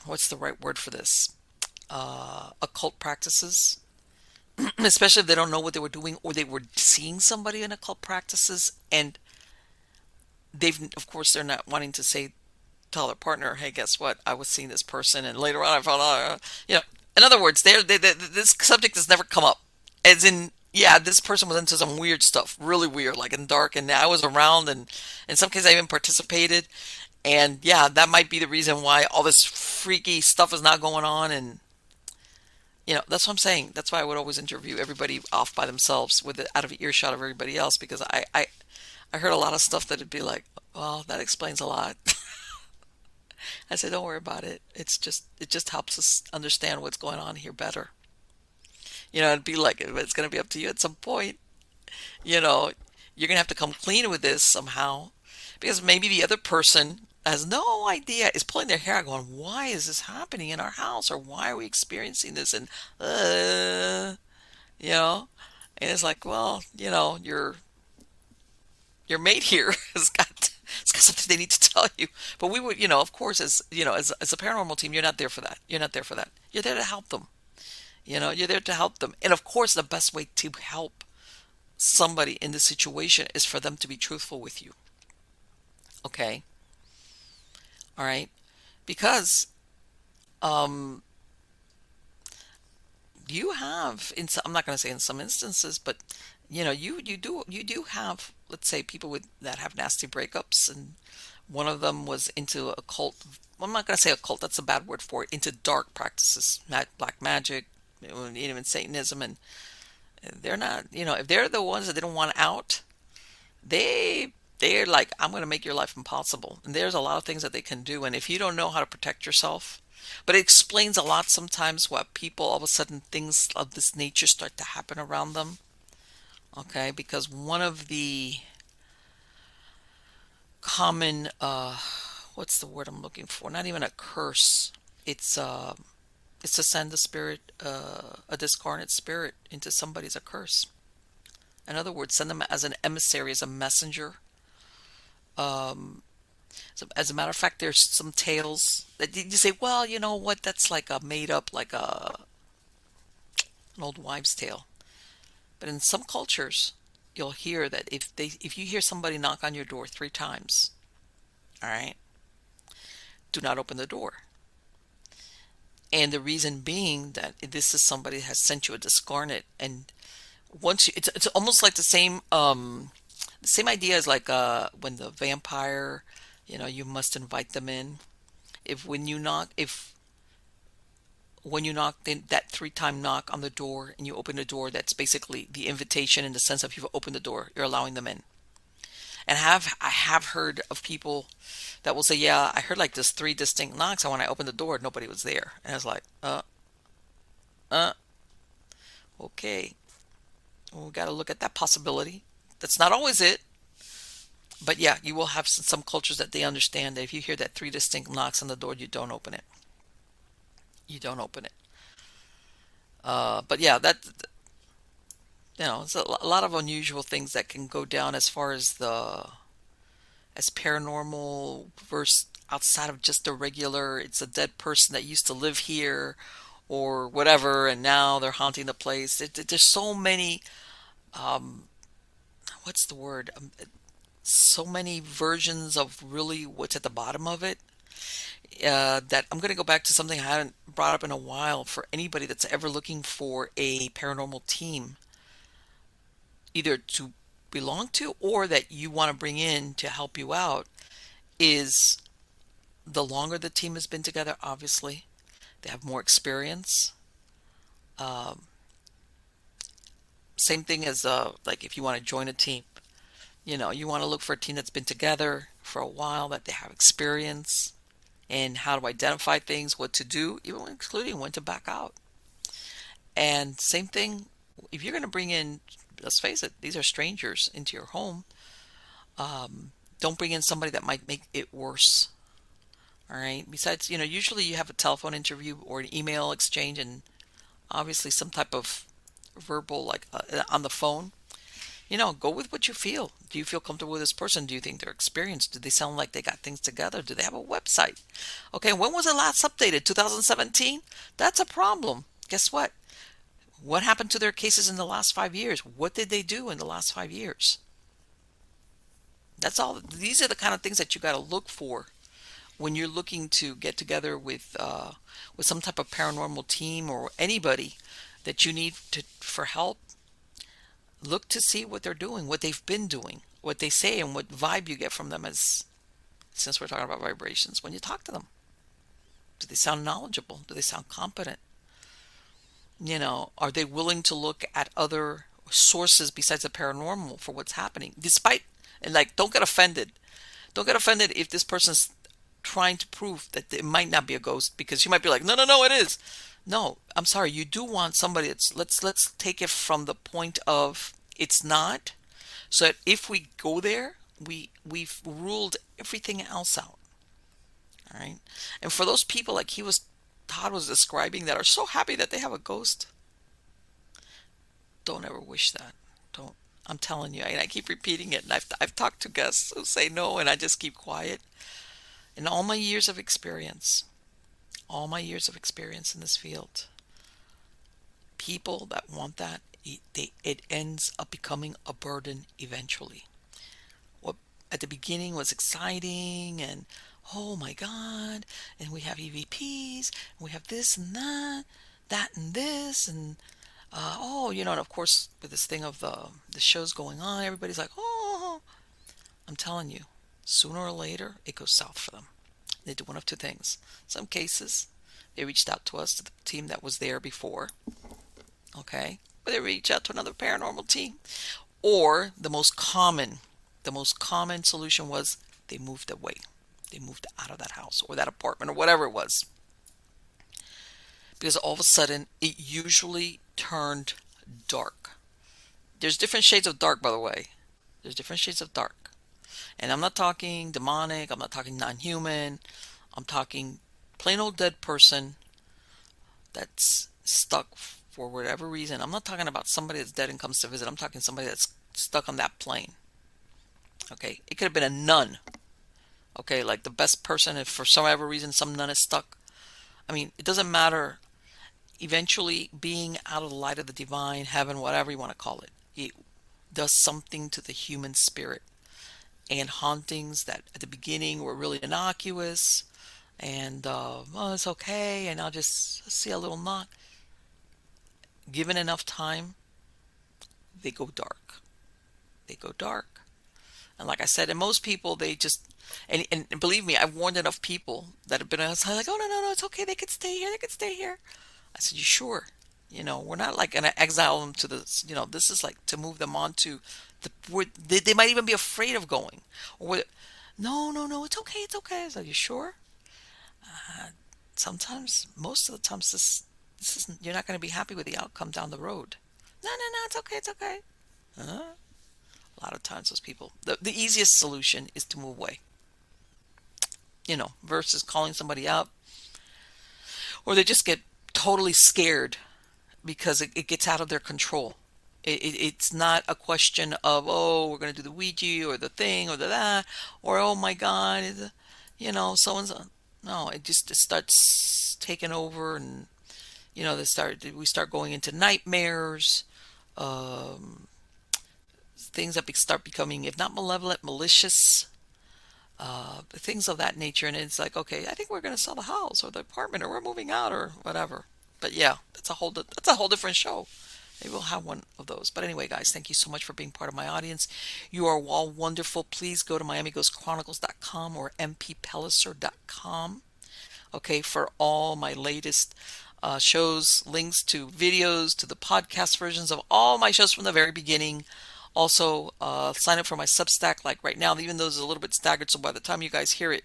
what's the right word for this? Occult practices, especially if they don't know what they were doing, or they were seeing somebody in occult practices, and of course, they're not wanting to say, tell their partner, hey, guess what? I was seeing this person, and later on I found out, in other words, this subject has never come up. As in, yeah, this person was into some weird stuff, really weird, like in dark, and I was around, and in some cases I even participated. And yeah, that might be the reason why all this freaky stuff is not going on. And, that's what I'm saying. That's why I would always interview everybody off by themselves with it out of earshot of everybody else, because I heard a lot of stuff that'd be like, well, that explains a lot. I said, don't worry about it. It just helps us understand what's going on here better. It'd be like it's going to be up to you at some point. You know, you're going to have to come clean with this somehow, because maybe the other person has no idea, is pulling their hair out, going, "Why is this happening in our house? Or why are we experiencing this?" And you know, and it's like, well, your mate here has got something they need to tell you. But we would, of course, as a paranormal team, you're not there for that. You're not there for that. You're there to help them. You're there to help them. And of course, the best way to help somebody in this situation is for them to be truthful with you. Okay? All right? Because um you have I'm not going to say in some instances, but you do have, let's say, people with that have nasty breakups, and one of them was into a cult. Well, I'm not going to say a cult, that's a bad word for it, into dark practices, black magic, even Satanism. And they're not, if they're the ones that didn't want out, they're like, I'm going to make your life impossible. And there's a lot of things that they can do, and if you don't know how to protect yourself, but it explains a lot sometimes why people, all of a sudden, things of this nature start to happen around them. Okay, because one of the common, what's the word I'm looking for? Not even a curse. It's uh it's to send a discarnate spirit into somebody's a curse. In other words, send them as an emissary, as a messenger. Um, so as a matter of fact, there's some tales that you say, well, you know what? That's like a made up, like an old wives' tale. But in some cultures, you'll hear that if you hear somebody knock on your door 3 times, all right, do not open the door. And the reason being that this is somebody has sent you a discarnate, and it's almost like the same idea as like when the vampire, you must invite them in. If when you knock, that 3 time knock on the door, and you open the door, that's basically the invitation, in the sense of, you've opened the door, you're allowing them in. And I have heard of people that will say, yeah, I heard like this 3 distinct knocks, and when I opened the door, nobody was there. And I was like, uh okay, well, we got to look at that possibility. That's not always it. But yeah, you will have some cultures that they understand that if you hear that 3 distinct knocks on the door, you don't open it. You don't open it. But yeah, that it's a lot of unusual things that can go down as far as the as paranormal versus outside of just the regular. It's a dead person that used to live here or whatever, and now they're haunting the place. There's so many. Um, what's the word? So many versions of really what's at the bottom of it. That I'm going to go back to something I haven't brought up in a while for anybody that's ever looking for a paranormal team, either to belong to or that you want to bring in to help you out, is the longer the team has been together, obviously, they have more experience. Um, Same thing as like if you want to join a team, you want to look for a team that's been together for a while, that they have experience in how to identify things, what to do, even including when to back out. And same thing, if you're going to bring in, let's face it, these are strangers into your home. Don't bring in somebody that might make it worse. All right. Besides, usually you have a telephone interview or an email exchange, and obviously some type of verbal, like on the phone. Go with what you feel. Do you feel comfortable with this person? Do you think they're experienced? Do they sound like they got things together? Do they have a website? Okay, when was it last updated? 2017? That's a problem. Guess what? What happened to their cases in the last 5 years? What did they do in the last 5 years? That's all. These are the kind of things that you got to look for when you're looking to get together with some type of paranormal team or anybody that you need for help. Look to see what they're doing, what they've been doing, what they say, and what vibe you get from them. As since we're talking about vibrations, when you talk to them, do they sound knowledgeable? Do they sound competent? Are they willing to look at other sources besides the paranormal for what's happening? Despite, and like, don't get offended. Don't get offended if this person's trying to prove that it might not be a ghost, because you might be like, no, no, no, it is. No, I'm sorry. You do want somebody that's, let's take it from the point of it's not, so that if we go there, we've ruled everything else out. All right. And for those people like Todd was describing, that are so happy that they have a ghost, don't ever wish that. Don't. I'm telling you, and I keep repeating it. And I've talked to guests who say no, and I just keep quiet. In all my years of experience in this field, people that want that, it ends up becoming a burden eventually. What at the beginning was exciting and, oh my God, and we have EVPs, and we have this and that and this, and and of course with this thing of the shows going on, everybody's like, oh, I'm telling you, sooner or later it goes south for them. They do one of two things. Some cases, they reached out to us, to the team that was there before, okay? Or they reach out to another paranormal team. Or the most common solution was they moved away. They moved out of that house or that apartment or whatever it was. Because all of a sudden, it usually turned dark. There's different shades of dark, by the way. There's different shades of dark. And I'm not talking demonic, I'm not talking non-human. I'm talking plain old dead person that's stuck for whatever reason. I'm not talking about somebody that's dead and comes to visit. I'm talking somebody that's stuck on that plane. Okay, it could have been a nun. Okay, like the best person, if for some ever reason some nun is stuck. I mean, it doesn't matter. Eventually, being out of the light of the divine, heaven, whatever you want to call it, it does something to the human spirit. And hauntings that at the beginning were really innocuous, and oh, it's okay, and I'll just see a little knot. Given enough time, they go dark. They go dark. And like I said, and most people, they just, and believe me, I've warned enough people that have been outside, like, oh, no, no, no, it's okay, they could stay here, they could stay here. I said, you sure? We're not like going to exile them to the, this is like to move them on to where they might even be afraid of going. Or no, no, no, it's okay, it's okay. I said, you sure? Uh, Sometimes, most of the times, this is, you're not going to be happy with the outcome down the road. No, no, no, it's okay, it's okay. Huh? A lot of times those people, the easiest solution is to move away, versus calling somebody up. or they just get totally scared because it gets out of their control. It's not a question of, oh, we're going to do the Ouija or the thing or the that, or oh my God, someone's. No, it starts taking over, and we start going into nightmares, um, things that start becoming, if not malevolent, malicious, things of that nature. And it's like, okay, I think we're going to sell the house or the apartment, or we're moving out or whatever. But yeah, that's a whole different show. Maybe we'll have one of those. But anyway, guys, thank you so much for being part of my audience. You are all wonderful. Please go to miamighostchronicles.com or mpellicer.com. Okay, for all my latest shows, links to videos, to the podcast versions of all my shows from the very beginning. Also, sign up for my Substack. Like right now, even though it's a little bit staggered, so by the time you guys hear it,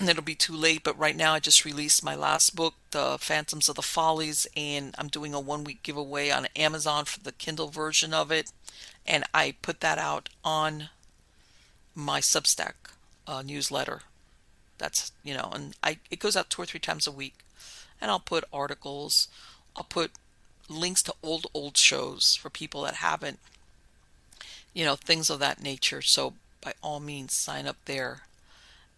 it'll be too late. But right now, I just released my last book, The Phantoms of the Follies, and I'm doing a 1 week giveaway on Amazon for the Kindle version of it. And I put that out on my Substack newsletter. That's, and it goes out 2 or 3 times a week. And I'll put articles, I'll put links to old shows for people that haven't, things of that nature. So by all means, sign up there.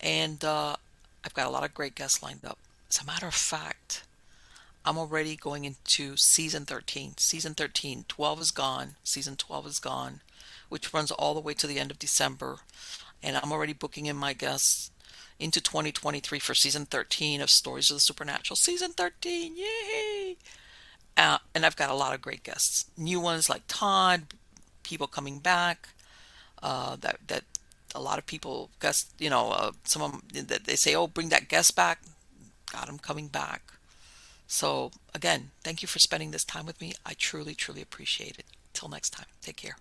And I've got a lot of great guests lined up. As a matter of fact, I'm already going into season 13. Season 13, 12 is gone. Season 12 is gone, which runs all the way to the end of December. And I'm already booking in my guests into 2023 for season 13 of Stories of the Supernatural. Season 13, yay! And I've got a lot of great guests. New ones like Todd, people coming back. That a lot of people guest, some of them that they say, oh, bring that guest back. Got them coming back. So again, thank you for spending this time with me. I truly, truly appreciate it. Till next time, take care.